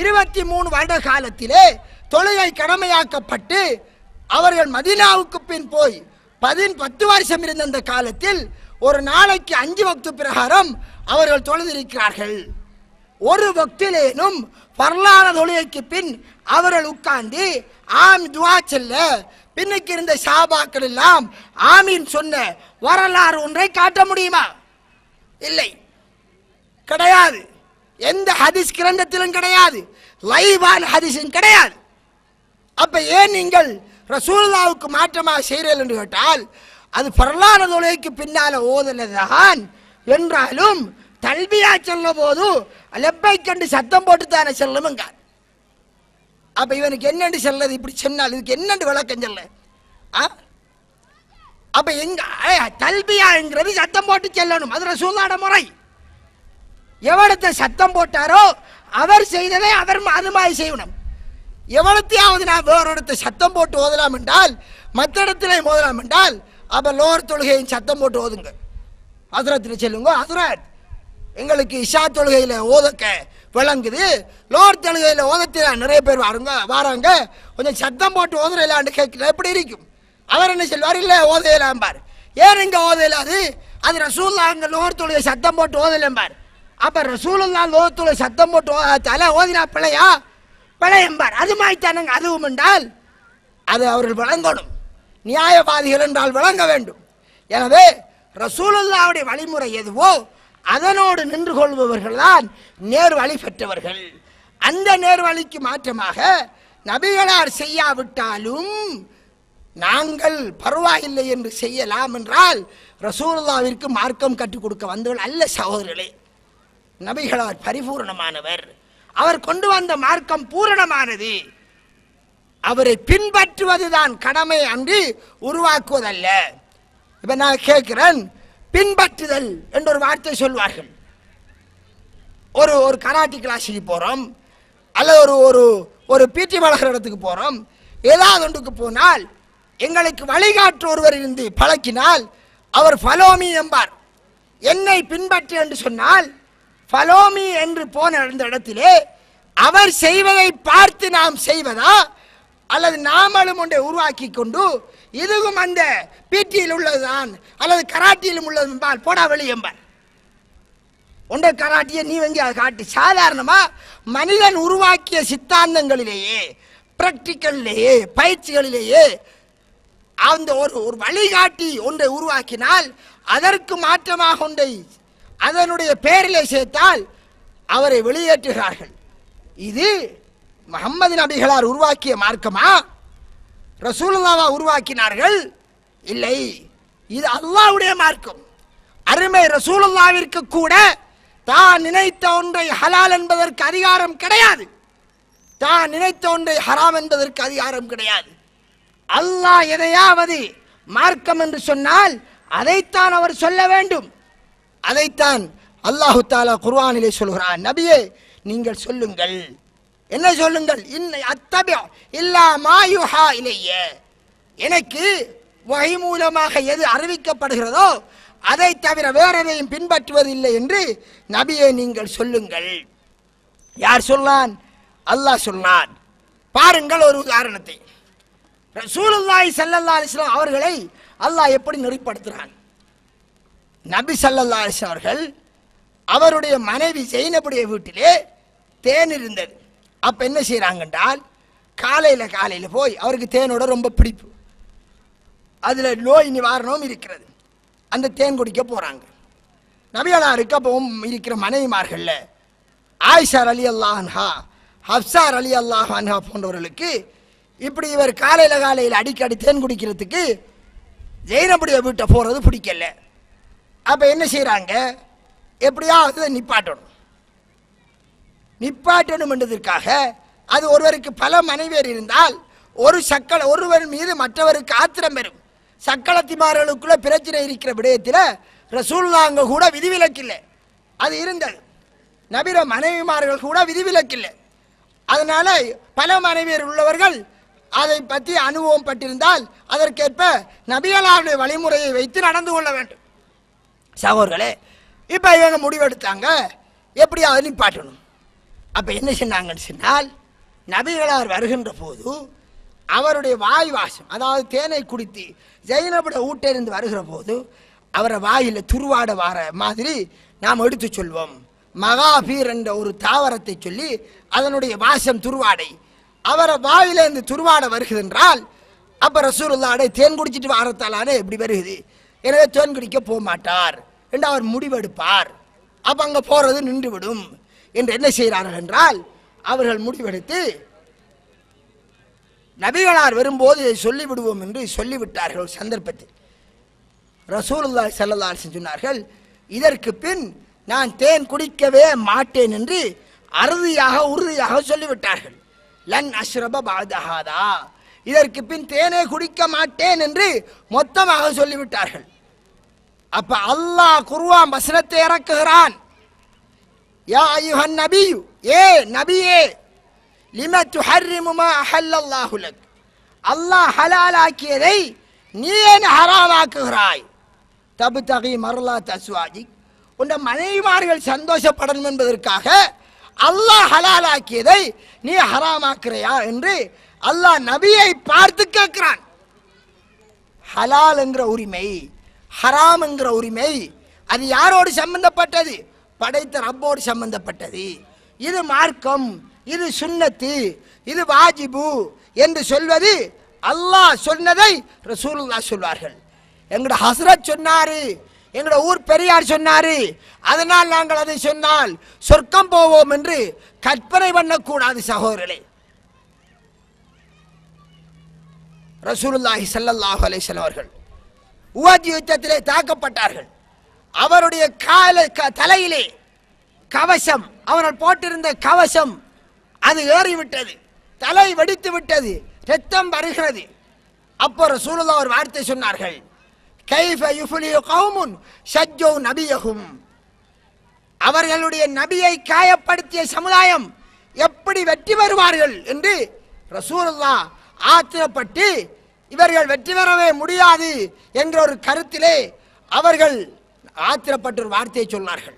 23 வருட காலத்திலே தொழுகை கடமையாக்கப்பட்டு அவர்கள் மதீனாவுக்கு பின் போய் 10 வருஷம் இருந்த அந்த காலத்தில் ஒரு நாளைக்கு 5 வக்து பிரகாரம் அவர்கள் தொழுதிருக்கிறார்கள். ஒரு வக்திலேனும் பரலான தொழுகைக்கு பின் அவர்கள் உட்கார்ந்து ஆம் துஆ செல்ல பின்னுக்கு இருந்த சஹாபாக்கள் எல்லாம் ஆமீன் சொன்ன வரலாறு ஒன்றை காட்ட முடியுமா? இல்லை, கிடையாது. எந்த ஹதீஸ் கிரந்தத்திலும் கிடையாது, லைவான ஹதீஸும் கிடையாது. அப்ப ஏன் நீங்கள் ரசூலுல்லாஹ்வுக்கு மாற்றமாக செய்கிறீர்கள் என்று கேட்டால், அது பரலான தொழுகைக்கு பின்னால ஓதுனதான் என்றாலும் தல்பியா சொல்ல போது லெப்பை கண்டு சத்தம் போட்டு தானே செல்லுமுங்க. அப்ப இவனுக்கு என்னென்று செல்லது? இப்படி சொன்னால் இதுக்கு என்னென்று விளக்கம் சொல்ல? அப்ப எங்க தல்பியாங்கிறது சத்தம் போட்டு செல்லணும், அது ரசூலுல்லாஹ்வுடைய முறை. எவடத்தை சத்தம் போட்டாரோ அவர் செய்ததை அவர் அது மாதிரி செய்யணும். எவ்வளத்தையாவது நான் வேற இடத்தை சத்தம் போட்டு ஓதலாம் என்றால், மற்ற இடத்துல ஓதலாம் என்றால், அப்ப லோர் தொழுகையின் சத்தம் போட்டு ஓதுங்க. ஹஸ்ரத்தில் செல்லுங்க, ஹஸ்ரத் எங்களுக்கு இஷா தொழுகையில் ஓதக்க விளங்குது, லோர் தொழுகையில் ஓதத்தில் நிறைய பேர் வராங்க, கொஞ்சம் சத்தம் போட்டு ஓதுறலான்னு கேட்கல, எப்படி இருக்கும்? அவர் என்ன சொல்வார்? இல்லை ஓதையலாம்பார். ஏன் இங்கே ஓதையலாது? அது ரசூலுல்லாஹ் அங்கே லோர் தொழுகை சத்தம் போட்டு ஓதலம்பார். அப்போ ரசூலுல்லாஹ் லோர் தொழுகை சத்தம் போட்டு தலை ஓதினா பிழையா? பிழையம்பார். அது மாதிரி தானங்க அதுவும் என்றால் அது அவர்கள் விளங்கணும். நியாயவாதிகள் என்றால் விளங்க வேண்டும். எனவே ரசூலுல்லாஹ்வுடைய வழிமுறை எதுவோ அதனோடு நின்று கொள்பவர்கள் தான் நேர் வழி பெற்றவர்கள். அந்த நேர்வழிக்கு மாற்றமாக நபிகளார் செய்யாவிட்டாலும் நாங்கள் பரவாயில்லை என்று செய்யலாம் என்றால் ரசூலுல்லாஹ்விற்கு மார்க்கம் கற்றுக் கொடுக்க வந்தவர்கள் அல்ல சகோதரர்களே. நபிகளார் பரிபூர்ணமானவர், அவர் கொண்டு வந்த மார்க்கம் பூரணமானது. அவரை பின்பற்றுவதுதான் கடமை அன்று உருவாக்குவதல்ல. இப்ப நான் கேட்கிறேன், பின்பற்றுதல் என்ற ஒரு வார்த்தை சொல்வார்கள். ஒரு கராட்டி கிளாஸுக்கு போறோம், அல்லது ஒரு ஒரு பீட்டி வளர்கிற இடத்துக்கு போறோம், ஏதாவது ஒன்றுக்கு போனால் எங்களுக்கு வழிகாட்டு ஒருவர் இருந்து பழக்கினால் அவர் ஃபலோமி என்பார். என்னை பின்பற்று என்று சொன்னால் ஃபலோமி என்று போன அந்த இடத்திலே அவர் செய்வதை பார்த்து நாம் செய்வதா, அல்லது நாமளும் ஒன்றை உருவாக்கி கொண்டு இதுவும் அந்த பீட்டியில் உள்ளதுதான் அல்லது கராட்டியிலும் உள்ளது என்பால் போடா வெளி என்பார். ஒன்றை கராட்டியை நீ வந்து அதை காட்டி. சாதாரணமா மனிதன் உருவாக்கிய சித்தாந்தங்களிலேயே, பிராக்டிக்கல்லேயே, பயிற்சிகளிலேயே அந்த ஒரு வழிகாட்டி ஒன்றை உருவாக்கினால் அதற்கு மாற்றமாக ஒன்றை அதனுடைய பெயரிலே சேர்த்தால் அவரை வெளியேற்றுகிறார்கள். இது முஹம்மது நபிகளார் உருவாக்கிய மார்க்கமா? ரசூலுல்லாஹ் உருவாக்கினார்கள்? இல்லை, இது அல்லாஹ்வுடைய மார்க்கம். அருமை ரசூலுல்லாஹ்விற்கு கூட தான் நினைத்த ஒன்றை ஹலால் என்பதற்கு அதிகாரம் கிடையாது, தான் நினைத்த ஒன்றை ஹராம் என்பதற்கு அதிகாரம் கிடையாது. அல்லாஹ் எதையாவது மார்க்கம் என்று சொன்னால் அதைத்தான் அவர் சொல்ல வேண்டும். அதைத்தான் அல்லாஹு தஆலா குர்ஆனிலே சொல்கிறான். நபியே நீங்கள் சொல்லுங்கள். என்ன சொல்லுங்கள்? அத்தபி இல்லா மா யுஹா இலைய, எனக்கு வஹி மூலமாக எது அறிவிக்கப்படுகிறதோ அதை தவிர வேற எதையும் பின்பற்றுவதில்லை என்று நபியே நீங்கள் சொல்லுங்கள். யார் சொன்னான்? அல்லாஹ் சொன்னான். பாருங்கள் ஒரு உதாரணத்தை. ரசூலுல்லாஹி ஸல்லல்லாஹு அலைஹி வஸல்லம் அவர்களை அல்லாஹ் எப்படி நெறிப்படுத்துறான்? நபி ஸல்லல்லாஹு அலைஹி வஸல்லம் அவர்கள் அவருடைய மனைவி ஜெய்னபுடைய வீட்டிலே தேன் இருந்தது. அப்ப என்ன செய்யறாங்க என்றால், காலையில போய், அவருக்கு தேனோட ரொம்ப பிடிப்பு, அதுல நோய் நிவாரணமும் இருக்கிறது, அந்த தேன் குடிக்க போறாங்க. நபிகளாருக்கு அப்போ இருக்கிற மனைவிமார்கள்ல ஆயிஷா ரலியல்லாஹு அன்ஹா, ஹப்ஸா ரலியல்லாஹு அன்ஹா போன்றவர்களுக்கு இப்படி இவர் காலையில் அடிக்கடி தேன் குடிக்கிறதுக்கு ஜெய்னபுடைய வீட்டை போறது பிடிக்கல. அப்ப என்ன செய்யறாங்க? எப்படியாவது நிப்பாட்டணும் என்றதற்காக, அது ஒருவருக்கு பல மனைவியர் இருந்தால் ஒருவர் மீது மற்றவருக்கு ஆத்திரம் பெறும். சக்களத்திமார்களுக்குள்ள பிரச்சனை இருக்கிற விடயத்தில் ரசூலுல்லாஹ் கூட விதிவிலக்கில்லை, அது இருந்தது. நபிர மனைவிமார்கள் கூட விதிவிலக்கில்லை. அதனால பல மனைவியர் உள்ளவர்கள் அதை பற்றி அனுபவம் பட்டிருந்தால் அதற்கேற்ப நபிகளாருடைய வழிமுறையை வைத்து நடந்து கொள்ள வேண்டும். சகோதரர்களே, இப்போ இவங்க முடிவெடுத்தாங்க எப்படியாவது நிப்பாட்டணும். அப்போ என்ன சொன்னாங்கன்னு சொன்னால், நபிகளார் வருகின்ற போது அவருடைய வாய் வாசம், அதாவது தேனை குடித்து ஜெய்னபுட ஊட்டிலிருந்து வருகிற போது அவரை வாயில் துருவாட வார மாதிரி நாம் எடுத்து சொல்வோம். மகாபீர் என்ற ஒரு தாவரத்தை சொல்லி அதனுடைய வாசம் துருவாடை அவரை வாயிலிருந்து துருவாட வருகிறது என்றால், அப்போ ரசூலுல்லாஹ் தேன் குடிச்சிட்டு வாரத்தாலே எப்படி வருகிறது, எனவே தேன் குடிக்க போக மாட்டார் என்று அவர் முடிவெடுப்பார். அப்போ அங்கே போகிறது நின்றுவிடும் என்று என்ன செய்கிறார்கள் என்றால், அவர்கள் முடிவெடுத்து நபிகளார் வரும்போது இதை சொல்லிவிடுவோம் என்று சொல்லிவிட்டார்கள். ஒரு சந்தர்ப்பத்தில் ரசூலுல்லாஹி ஸல்லல்லாஹு அலைஹி வஸல்லம் சொன்னார்கள், இதற்கு பின் நான் தேன் குடிக்கவே மாட்டேன் என்று உறுதியாக சொல்லிவிட்டார்கள். லன் அஷ்ரப பஅத ஹாதா, இதற்கு பின் தேனே குடிக்க மாட்டேன் என்று மொத்தமாக சொல்லிவிட்டார்கள். அப்ப அல்லாஹ் குர்ஆன் வசனத்தை இறக்குகிறான். யா அய்யுஹன் நபியு, ஏ நபியே, லிம துஹர்ரிமு மா அஹல்லல்லாஹு லக், அல்லாஹ் ஹலாலாக்கியதை நீ ஏன் ஹராமாக்குகிறாய்? தப்தகி மர்லாத் அஸ்வாஜிக், உன் மனைவிமார்கள் சந்தோஷப்படணும் என்பதற்காக அல்லாஹ் ஹலாலாக்கியதை நீ ஹராமாக்குறையா என்று அல்லாஹ் நபியை பார்த்து கேட்கிறான். ஹலால் என்கிற உரிமை, ஹராம் என்கிற உரிமை அது யாரோடு சம்பந்தப்பட்டது? படைத்த ரப்போடு சம்பந்தப்பட்டது. இது மார்க்கம், இது சுன்னத்து, இது வாஜிபு என்று சொல்வது அல்லாஹ் சொன்னதை ரசூலுல்லாஹ் சொல்வார்கள். எங்கட ஹஸ்ரத் சொன்னாரு, எங்கட ஊர் பெரியார் சொன்னாரு, அதனால் நாங்கள் அதை சொன்னால் சொர்க்கம் போவோம் என்று கற்பனை பண்ணக்கூடாது சகோதரர்களே. ரசூலுல்லாஹி ஸல்லல்லாஹு அலைஹி வஸல்லம் அவர்கள் உஹத் யுத்தத்திலே தாக்கப்பட்டார்கள். அவருடைய தலையிலே கவசம், அவர்கள் போட்டிருந்த கவசம் அது ஏறிவிட்டது, தலை வெடித்து விட்டது, ரத்தம் வருகிறது. அப்போ ரசூலுல்லாஹ் ஒரு வார்த்தை சொன்னார்கள், கைஃப யுஃப்லிஹு கௌமுன் ஷஜ்ஜு நபியஹும். அவர்களுடைய நபியை காயப்படுத்திய சமுதாயம் எப்படி வெற்றி பெறுவார்கள் என்று ரசூலுல்லாஹ் ஆத்திரப்பட்டு, இவர்கள் வெற்றி பெறவே முடியாது என்ற ஒரு கருத்திலே அவர்கள் ஆத்திரப்பட்டு ஒரு வார்த்தையை சொன்னார்கள்.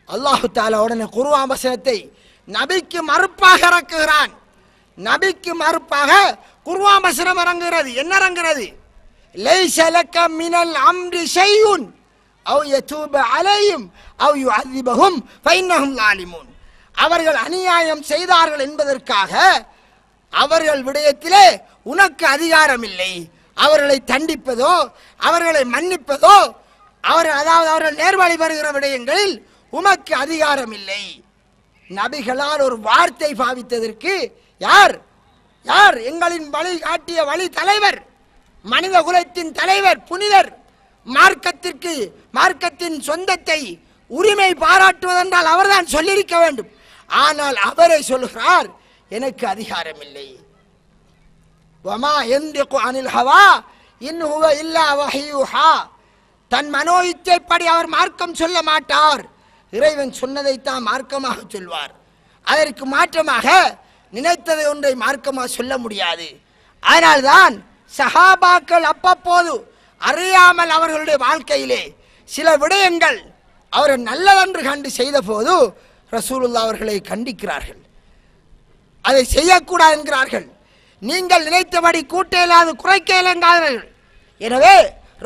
அல்லாஹு தஆலா உடனே குர்ஆன் வசனத்தை நபிக்கு மறுப்பாக இறக்குகிறான். நபிக்கு மறுப்பாக குர்ஆன் வசனம் இறங்குகிறது. என்ன இறங்குகிறது? லைஸ லக மினல் அம்ரி ஷைஉன் அவ் யதூப அலைஹிம் அவ் யுஅذிபஹும் ஃபஇன்னஹும் லாலிமூன். அவர்கள் அநியாயம் செய்தார்கள் என்பதற்காக அவர்கள் விடயத்திலே உனக்கு அதிகாரம் இல்லை. அவர்களை தண்டிப்பதோ அவர்களை மன்னிப்பதோ அவர்கள் நேர்வழி பெறுகிற விடயங்களில் உமக்கு அதிகாரம் இல்லை. நபிகளால் ஒரு வார்த்தை பாவித்ததற்கு யார் யார் எங்களின் வழி காட்டிய வழி தலைவர், மனித குலத்தின் தலைவர், புனிதர், மார்க்கத்தின் சொந்தத்தை உரிமை பாராட்டுவதென்றால் அவர்தான் சொல்லியிருக்க வேண்டும். ஆனால் அவரை சொல்கிறார், எனக்கு அதிகாரம் இல்லை. வமா யந்திகு அனில் ஹவா இன் ஹுவ இல்லா வஹ்யுஹா. தன் மனோ இச்சைப்படி அவர் மார்க்கம் சொல்ல மாட்டார். இறைவன் சொன்னதைத்தான் மார்க்கமாக சொல்வார். அதற்கு மாற்றமாக நினைத்ததை ஒன்றை மார்க்கமாக சொல்ல முடியாது. அதனால்தான் சஹாபாக்கள் அப்பப்போது அறியாமல் அவர்களுடைய வாழ்க்கையிலே சில விடயங்கள் அவர்கள் நல்லதென்று கண்டு செய்த போது ரசூலுல்லாஹ் அவர்களை கண்டிக்கிறார்கள். அதை செய்யக்கூடாது என்கிறார்கள். நீங்கள் நினைத்தபடி கூட்ட இயலாது குறைக்க இயலாதவர்கள். எனவே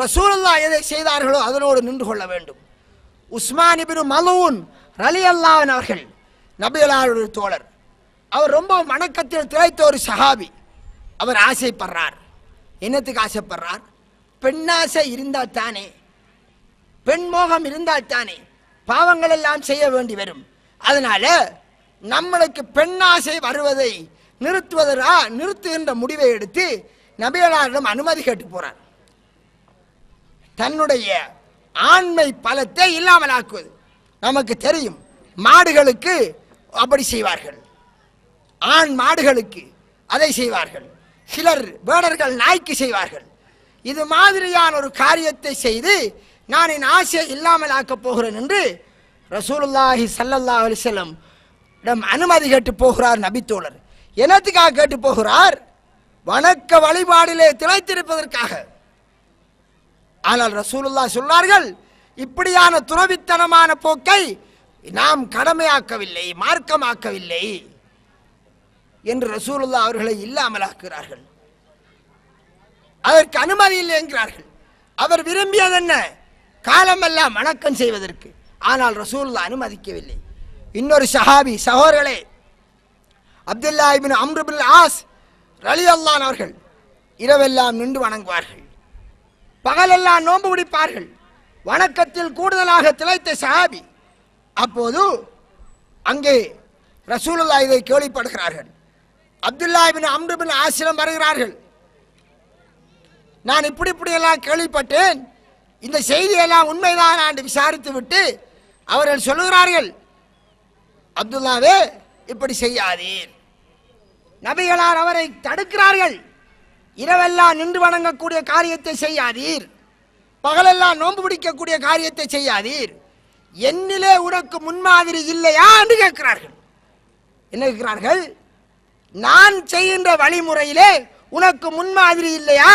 ரசூலுல்லாஹ் எதை செய்தார்களோ அதனோடு நின்று கொள்ள வேண்டும். உஸ்மான் இப்னு மலூன் ரலியல்லாஹு அன்ஹு அவர்கள் நபிகளாருடைய தோழர். அவர் ரொம்ப வணக்கத்தில் திளைத்த ஒரு சஹாபி. அவர் ஆசைப்படுறார். என்னத்துக்கு ஆசைப்படுறார்? பெண்ணாசை இருந்தால் தானே, பெண் மோகம் இருந்தால் தானே பாவங்கள் எல்லாம் செய்ய வேண்டி வரும். அதனால நம்மளுக்கு பெண்ணாசை வருவதை நிறுத்துகின்ற முடிவை எடுத்து நபிகளாரிடம் அனுமதி கேட்டு போறார். தன்னுடைய ஆண்மை பலத்தை இல்லாமல் ஆக்குவது. நமக்கு தெரியும், மாடுகளுக்கு அப்படி செய்வார்கள், ஆண் மாடுகளுக்கு அதை செய்வார்கள். சிலர் வேடர்கள் நாய்க்கு செய்வார்கள். இது மாதிரியான ஒரு காரியத்தை செய்து நான் என் ஆசையை இல்லாமல் ஆக்கப் போகிறேன் என்று ரசூலுல்லாஹி ஸல்லல்லாஹு அலைஹி வஸல்லம் அனுமதி கேட்டு போகிறார் நபித்தோழர். என்னத்துக்காக கேட்டு போகிறார்? வணக்க வழிபாடிலே திளைத்திருப்பதற்காக. ஆனால் ரசூலுல்லாஹ் சொன்னார்கள், இப்படியான துறவித்தனமான போக்கை நாம் கடமையாக்கவில்லை, மார்க்கமாக்கவில்லை என்று ரசூலுல்லாஹ் அவர்களை இல்லாமலாக்குகிறார்கள். அதற்கு அனுமதி இல்லை என்கிறார்கள். அவர் விரும்பியது என்ன? காலமெல்லாம் வணக்கம் செய்வதற்கு. ஆனால் ரசூலுல்லாஹ் அனுமதிக்கவில்லை. இன்னொரு சஹாபி சகோதரர்களே, அப்துல்லா இப்னு அம்ர் இப்னு ஆஸ் ரலியல்லாஹு அன்ஹு அவர்கள் இரவெல்லாம் நின்று வணங்குவார்கள், பகலெல்லாம் நோன்பு பிடிப்பார்கள். வணக்கத்தில் கூடுதலாக திளைத்த சஹாபி. அப்போது அங்கே ரசூலுல்லாஹ் இதை கேள்விப்படுகிறார்கள். அப்துல்லா இப்னு அம்ர் இப்னு ஆஸிடம் வருகிறார்கள். நான் இப்படியெல்லாம் கேள்விப்பட்டேன், இந்த செய்தியெல்லாம் உண்மைதான் என்று விசாரித்து விட்டு அவர்கள் சொல்லுகிறார்கள், அப்துல்லாவே இப்படி செய்யாதீர். நபிகளார் அவரை தடுக்கிறார்கள். இரவெல்லாம் நின்று வணங்கக்கூடிய காரியத்தை செய்யாதீர், பகலெல்லாம் நோன்பு பிடிக்கக்கூடிய காரியத்தை செய்யாதீர். என்னிலே உனக்கு முன்மாதிரி இல்லையா என்று கேட்கிறார்கள். என்ன கேட்கிறார்கள்? நான் செய்கின்ற வழிமுறையிலே உனக்கு முன்மாதிரி இல்லையா?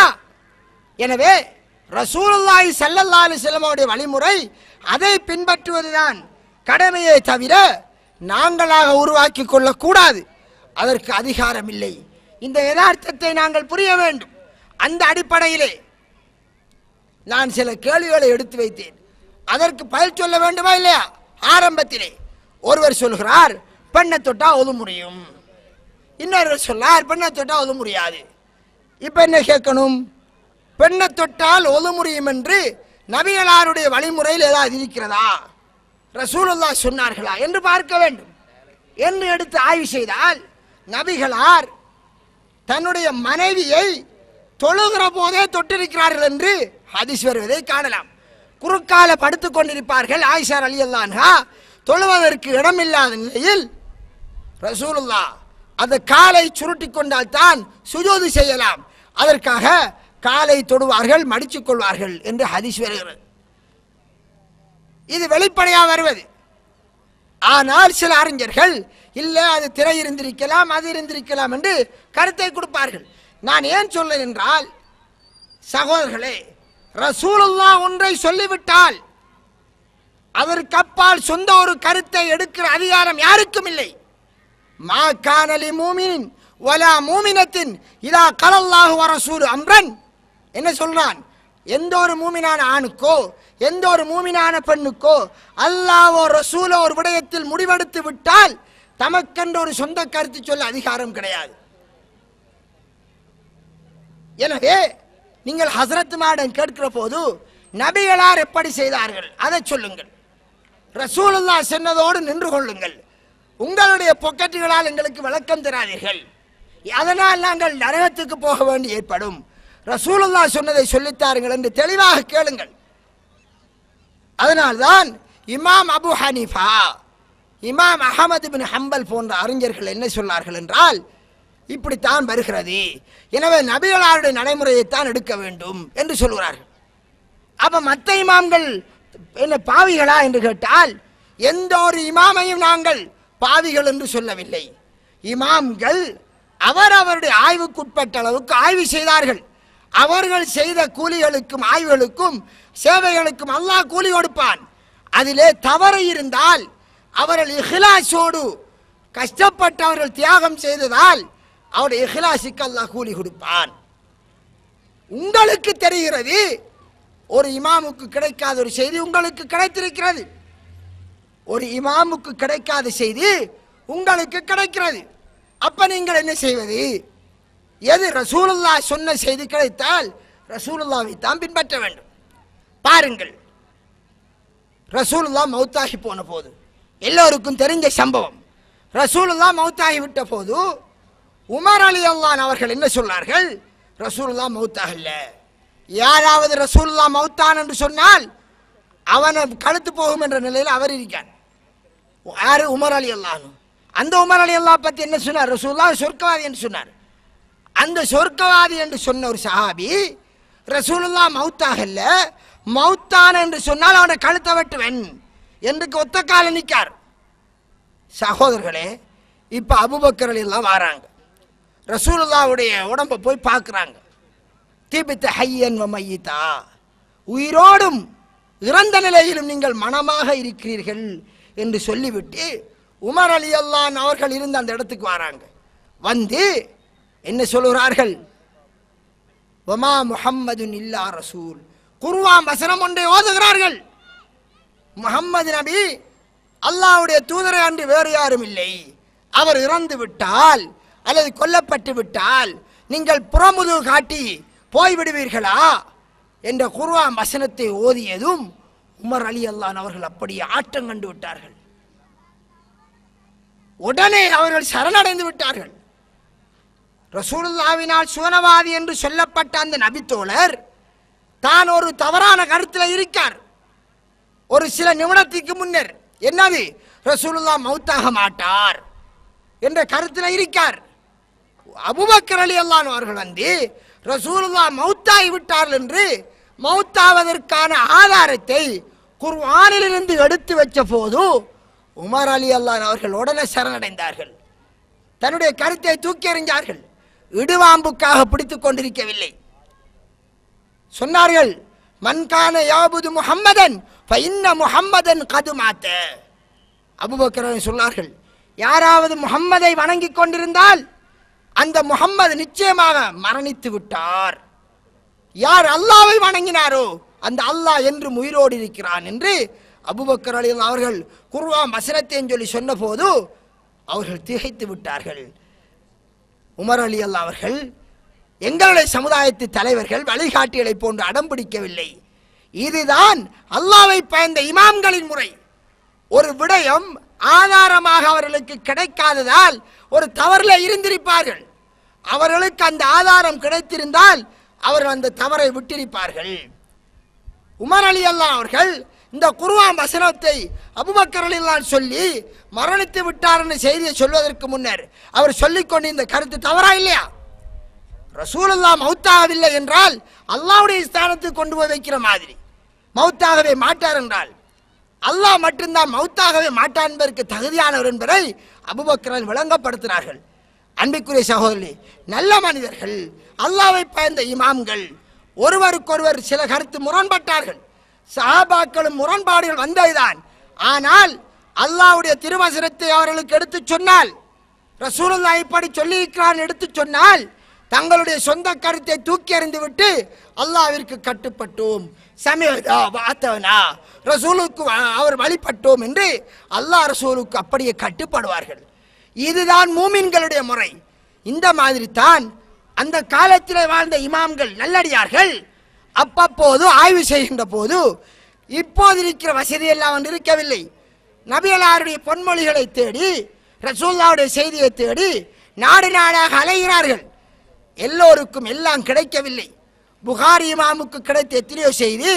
எனவே ரசூலுல்லாஹி ஸல்லல்லாஹு அலைஹி வஸல்லம் அவருடைய வழிமுறை அதை பின்பற்றுவதுதான் கடமையே தவிர நாங்களாக உருவாக்கி கொள்ளக்கூடாது. அதற்கு அதிகாரம் இல்லை. இந்த யதார்த்தத்தை நாங்கள் புரிய வேண்டும். அந்த அடிப்படையிலே நான் சில கேள்விகளை எடுத்து வைத்தேன். அதற்கு பதில் சொல்ல வேண்டுமா இல்லையா? ஆரம்பத்திலே ஒருவர் சொல்கிறார், பெண்ணை தொட்டா ஒது முடியும். இன்னொருவர் சொல்லார், பெண்ணை தொட்டா ஒது முடியாது. இப்ப என்ன கேட்கணும்? பெண்ணை தொட்டால் ஒது முடியும் என்று நபிகளாருடைய வழிமுறையில் ஏதாவது இருக்கிறதா? ரசூலுல்லாஹ் சொன்னார்களா என்று பார்க்க வேண்டும். என்று எடுத்து ஆய்வு செய்தால் நபிகளார் தன்னுடைய மனைவியை தொழுகிற போதே தொட்டிருக்கிறார்கள் என்று ஹதீஸ் வருவதை காணலாம். குறுக்கால படுத்துக் கொண்டிருப்பார்கள். ஆயிஷா ரலியல்லாஹு அன்ஹா தொழுவதற்கு இடமில்லாத நிலையில் ரசூலுல்லாஹ் அந்த காலை சுருட்டி கொண்டால் தான் சுஜூது செய்யலாம், அதற்காக காலை தொடுவார்கள், மடித்துக் கொள்வார்கள் என்று ஹதீஸ் வருகிறது. இது வெளிப்படையாக வருவது. ஆனால் சில அறிஞர்கள் இல்லை, அது திரை இருந்திருக்கலாம், அது இருந்திருக்கலாம் என்று கருத்தை கொடுப்பார்கள். நான் ஏன் சொல்லேன் என்றால், சகோதரர்களே, ரசூலுல்லாஹ் ஒன்றை சொல்லிவிட்டால் அதற்கப்பால் சொந்த ஒரு கருத்தை எடுக்கிற அதிகாரம் யாருக்கும் இல்லை. மா கான லி மூமினின் வலா மூமினத்தின் இதா கலல்லாஹு வ ரசூலு அம்ரன், என்ன சொல்றான்? எந்த ஒரு மூமினான ஆணுக்கோ எந்த ஒரு மூமினான பெண்ணுக்கோ அல்லாஹ்வோ ரசூலோ ஒரு விடயத்தில் முடிவெடுத்து விட்டால் தமக்கென்று ஒரு சொந்த கருத்து சொல்ல அதிகாரம் கிடையாது. எனவே நீங்கள் ஹஸ்ரத் மாடன் கேட்கிற போது நபிகளார் எப்படி செய்தார்கள் அதை சொல்லுங்கள். ரசூலுல்லாஹ் சொன்னதோடு நின்று கொள்ளுங்கள். உங்களுடைய பொக்கெட்டுகளால் எங்களுக்கு விளக்கம் தராதீர்கள். அதனால் நாங்கள் நரகத்துக்கு போக வேண்டி ஏற்படும். ரசூலுல்லாஹ் சொன்னதை சொல்லித்தாருங்கள் என்று தெளிவாக கேளுங்கள். அதனால்தான் இமாம் அபு ஹனீஃபா, இமாம் அஹமது பின் ஹம்பல் போன்ற அறிஞர்கள் என்ன சொன்னார்கள் என்றால், இப்படித்தான் வருகிறது, எனவே நபிகளாருடைய நடைமுறையைத்தான் எடுக்க வேண்டும் என்று சொல்கிறார்கள். அப்ப மற்ற இமாம்கள் என்ன பாவிகளா என்று கேட்டால், எந்த ஒரு இமாமையும் நாங்கள் பாவிகள் என்று சொல்லவில்லை. இமாம்கள் அவருடைய ஆய்வுக்குட்பட்ட அளவுக்கு ஆய்வு செய்தார்கள். அவர்கள் செய்த கூலிகளுக்கும் ஆய்வுகளுக்கும் சேவைகளுக்கும் அல்லாஹ் கூலி கொடுப்பான். அதிலே தவறு இருந்தால் அவர்கள் இஹ்லாஸோடு கஷ்டப்பட்டு அவர்கள் தியாகம் செய்ததால் அவருடைய இஹ்லாஸுக்கு அல்லாஹ் கூலி கொடுப்பான். உங்களுக்கு தெரிகிறது, ஒரு இமாமுக்கு கிடைக்காத ஒரு செய்தி உங்களுக்கு கிடைத்திருக்கிறது. ஒரு இமாமுக்கு கிடைக்காத செய்தி உங்களுக்கு கிடைக்கிறது. அப்ப நீங்கள் என்ன செய்வது? எது ரசூலுல்லாஹ் சொன்ன செய்தி கிடைத்தால் ரசூலுல்லாஹ்வை தான் பின்பற்ற வேண்டும். பாருங்கள், ரசூலுல்லாஹ் மௌத்தாகி போன போது எல்லோருக்கும் தெரிஞ்ச சம்பவம். ரசூலுல்லாஹ் மௌத்தாகி விட்ட போது உமர் ரலியல்லாஹு அவர்கள் என்ன சொன்னார்கள்? ரசூலுல்லாஹ் மௌத்தாகல. யாராவது ரசூலுல்லாஹ் மௌத்தான் என்று சொன்னால் அவனை கழுத்து போகும் என்ற நிலையில் அவர் இருக்கார். யாரு? உமர் ரலியல்லாஹு. அந்த உமர் ரலியல்லாஹு பத்தி என்ன சொன்னார்? ரசூலுல்லாஹ் சொர்க்கவாதி என்று சொன்னார். அந்த சொர்க்கவாதி என்று சொன்ன ஒரு சஹாபி ரசூலுல்லாஹ் மௌத்தாகல, மௌத்தான் என்று சொன்னால் அவனை கழுத்தை வெட்டுவேன் என்று ஒத்த கால நிற்கார். சகோதரர்களே, இப்ப அபூபக்கர் ரலியல்லாஹு வராங்க, ரசூலுல்லாஹ்வுடைய உடம்பை போய் பார்க்குறாங்க. தீபித்த ஹையன் வ மையிதா, உயிரோடும் இறந்த நிலையிலும் நீங்கள் மனமாக இருக்கிறீர்கள் என்று சொல்லிவிட்டு உமர் ரலியல்லாஹு அவர்கள் இருந்த அந்த இடத்துக்கு வராங்க. வந்து என்ன சொல்கிறார்கள்? வமா முஹம்மதுன் இல்லா ரசூல், குர்ஆன் வசனம் ஒன்றை ஓதுகிறார்கள். முஹம்மது நபி அல்லாஹ்வுடைய தூதரை அன்று வேறு யாரும் இல்லை. அவர் இறந்து விட்டால் அல்லது கொல்லப்பட்டு விட்டால் நீங்கள் புறமுதுகு காட்டி போய்விடுவீர்களா என்ற குர்ஆன் வசனத்தை ஓதியதும் உமர் ரலியல்லாஹு அவர்கள் அப்படியே ஆட்டம் கண்டு விட்டார்கள். உடனே அவர்கள் சரணடைந்து விட்டார்கள். ரசூலுல்லாஹ்வினால் சுவனவாதி என்று சொல்லப்பட்ட அந்த நபித்தோழர் தான் ஒரு தவறான கருத்தில் இருக்கார். ஒரு சில நிமிடத்துக்கு முன்னர் என்னது? ரசூலுல்லாஹ் மௌத்தாக மாட்டார் என்ற கருத்தில் இருக்கார். அபூபக்கர் ரலியல்லாஹு அவர்கள் வந்து ரசூலுல்லாஹ் மௌத்தாகி விட்டார்கள் என்று மௌத்தாவதற்கான ஆதாரத்தை குர்ஆனிலிருந்து எடுத்து வச்ச போது உமர் ரலியல்லாஹு அவர்கள் உடனே சரணடைந்தார்கள். தன்னுடைய கருத்தை தூக்கி எறிஞ்சார்கள். இடுவாம்புக்காக பிடித்துக் கொண்டிருக்கவில்லை. சொன்னார்கள், மன்கான யாபுது முஹம்மதன் ஃபஇன்ன முஹம்மதன் கது மாத்த. அபூபக்கர் சொன்னார்கள், யாராவது முஹம்மதை வணங்கிக் கொண்டிருந்தால் அந்த முஹம்மது நிச்சயமாக மரணித்து விட்டார். யார் அல்லாஹ்வை வணங்கினாரோ அந்த அல்லாஹ் என்று உயிரோடு இருக்கிறான் என்று அபூபக்கர் ரலியல்லாஹு அவர்கள் குர்ஆன் வசனத்தை சொல்லி சொன்ன போது அவர்கள் திகைத்து விட்டார்கள். உமர் ரலியல்லாஹு அவர்கள் எங்களுடைய சமுதாயத்து தலைவர்கள் வழிகாட்டிகளை போன்று அடம் பிடிக்கவில்லை. இதுதான் அல்லாஹ்வை பயந்த இமாம்களின் முறை. ஒரு விடயம் ஆதாரமாக அவர்களுக்கு கிடைக்காததால் ஒரு தவறில் இருந்திருப்பார்கள். அவர்களுக்கு அந்த ஆதாரம் கிடைத்திருந்தால் அவர்கள் அந்த தவறை விட்டிருப்பார்கள். உமர் ரலியல்லாஹு அவர்கள் இந்த குர்ஆன் வசனத்தை அபூபக்கர் ரலியல்லாஹு சொல்லி மரணித்து விட்டார் என்ற செய்தியை சொல்வதற்கு முன்னர் அவர் சொல்லிக்கொண்டு இந்த கருத்து தவறா இல்லையா? ரசூலுல்லாஹ் மௌத்தாகவில்லை என்றால் அல்லாஹ்வுடைய ஸ்தானத்துக்கு கொண்டு போய் வைக்கிற மாதிரி, மௌத்தாகவே மாட்டார் என்றால் அல்லாஹ் மட்டும்தான் மௌத்தாகவே மாட்டான் என்பதற்கு தகுதியானவர் என்பதை அபூபக்கர் விளங்கப்படுத்தினார்கள். அன்பிற்குரிய சகோதரி, நல்ல மனிதர்கள், அல்லாஹ்வை பயந்த இமாம்கள் ஒருவருக்கொருவர் சில கருத்து முரண்பட்டார்கள். சஹாபாக்களும் முரண்பாடுகள் வந்ததுதான். ஆனால் அல்லாஹ்வுடைய திருவசனத்தை அவர்களுக்கு எடுத்து சொன்னால், ரசூலுல்லாஹ் இப்படி சொல்லியிருக்கிறான் எடுத்து சொன்னால், தங்களுடைய சொந்த கருத்தை தூக்கி எறிந்து விட்டு அல்லாஹ்விற்கு கட்டுப்பட்டோம், சமீஅனா வஅதனா, ரசூலுக்கு அவர் வழிபட்டோம் என்று அல்லாஹ் ரசூலுக்கு அப்படியே கட்டுப்படுவார்கள். இதுதான் மூமின்களுடைய முறை. இந்த மாதிரி தான் அந்த காலத்தில் வாழ்ந்த இமாம்கள் நல்லடியார்கள் அப்பப்போது ஆய்வு செய்கின்ற போது இப்போது இருக்கிற வசதியெல்லாம் வந்து இருக்கவில்லை. நபிகளாருடைய பொன்மொழிகளை தேடி, ரசூலுல்லாஹ்வுடைய செய்தியை தேடி நாடு நாடாக அலைகிறார்கள். எல்லோருக்கும் எல்லாம் கிடைக்கவில்லை. புகாரி இமாமுக்கு கிடைத்த எத்தனையோ செய்தி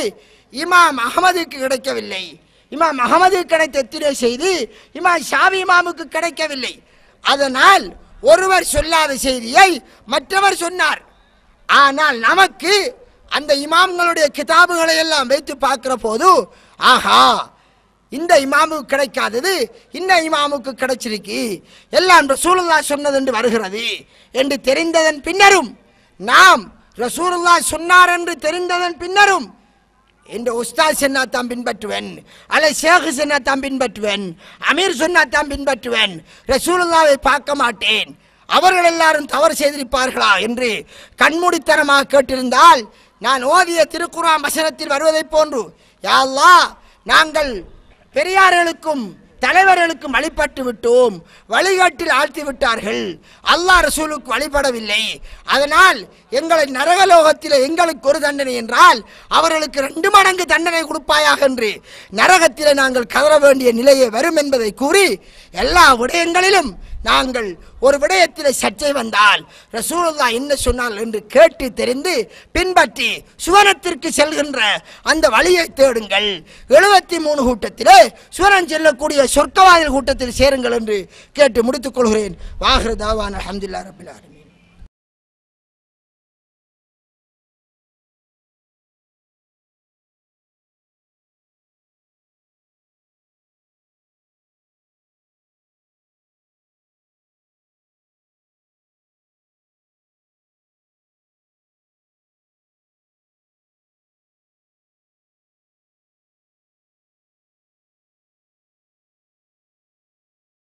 இமாம் அகமதுக்கு கிடைக்கவில்லை. இமாம் அகமதுக்கு கிடைத்த எத்தனையோ செய்தி இமாம் ஷாஃபி இமாமுக்கு கிடைக்கவில்லை. அதனால் ஒருவர் சொல்லாத செய்தியை மற்றவர் சொன்னார். ஆனால் நமக்கு அந்த இமாம்களுடைய கிதாபுகளை எல்லாம் வைத்து பார்க்கிற போது, ஆஹா, இந்த இமாமுக்கு கிடைக்காதது இந்த இமாமுக்கு கிடைச்சிருக்கு, எல்லாம் ரசூலுல்லாஹ் சொன்னது என்று வருகிறது என்று தெரிந்ததன் பின்னரும், நாம் ரசூலுல்லாஹ் சொன்னார் என்று தெரிந்ததன் பின்னரும் இந்த உஸ்தாத் சொன்னா தான் பின்பற்றுவேன், அல்ல ஷேக் சொன்னா தான் பின்பற்றுவேன், அமீர் சொன்னா தான் பின்பற்றுவேன், ரசூலுல்லாஹ்வை பார்க்க மாட்டேன், அவர்கள் எல்லாரும் தவறு செய்திருப்பார்களா என்று கண்மூடித்தனமாக கேட்டிருந்தால், நான் ஓதிய திருக்குர்ஆன் வசனத்தில் வருவதைப் போன்று, யா அல்லாஹ், நாங்கள் பெரியார்களுக்கும் தலைவர்களுக்கும் வழிபட்டு விட்டோம், வழிகாட்டில் ஆழ்த்தி விட்டார்கள், அல்லாஹ் ரசூலுக்கு வழிபடவில்லை, அதனால் எங்களை நரகலோகத்தில் எங்களுக்கு ஒரு தண்டனை என்றால் அவர்களுக்கு 2 மடங்கு தண்டனை கொடுப்பாயாக என்று நரகத்தில் நாங்கள் கதற வேண்டிய நிலையை வரும் என்பதை கூறி, எல்லா விடயங்களிலும் நாங்கள் ஒரு விடயத்தில் சர்ச்சை வந்தால் ரசூலுல்லாஹ் என்ன சொன்னால் என்று கேட்டு தெரிந்து பின்பற்றி சுவனத்திற்கு செல்கின்ற அந்த வழியை தேடுங்கள். 73 கூட்டத்திலே சுவனம் செல்லக்கூடிய சொர்க்கவாதிகள் கூட்டத்தில் சேருங்கள் என்று கேட்டு முடித்துக் கொள்கிறேன். வாஹிரு தாவானா அல்ஹம்துலில்லாஹி ரப்பில் ஆலமீன்.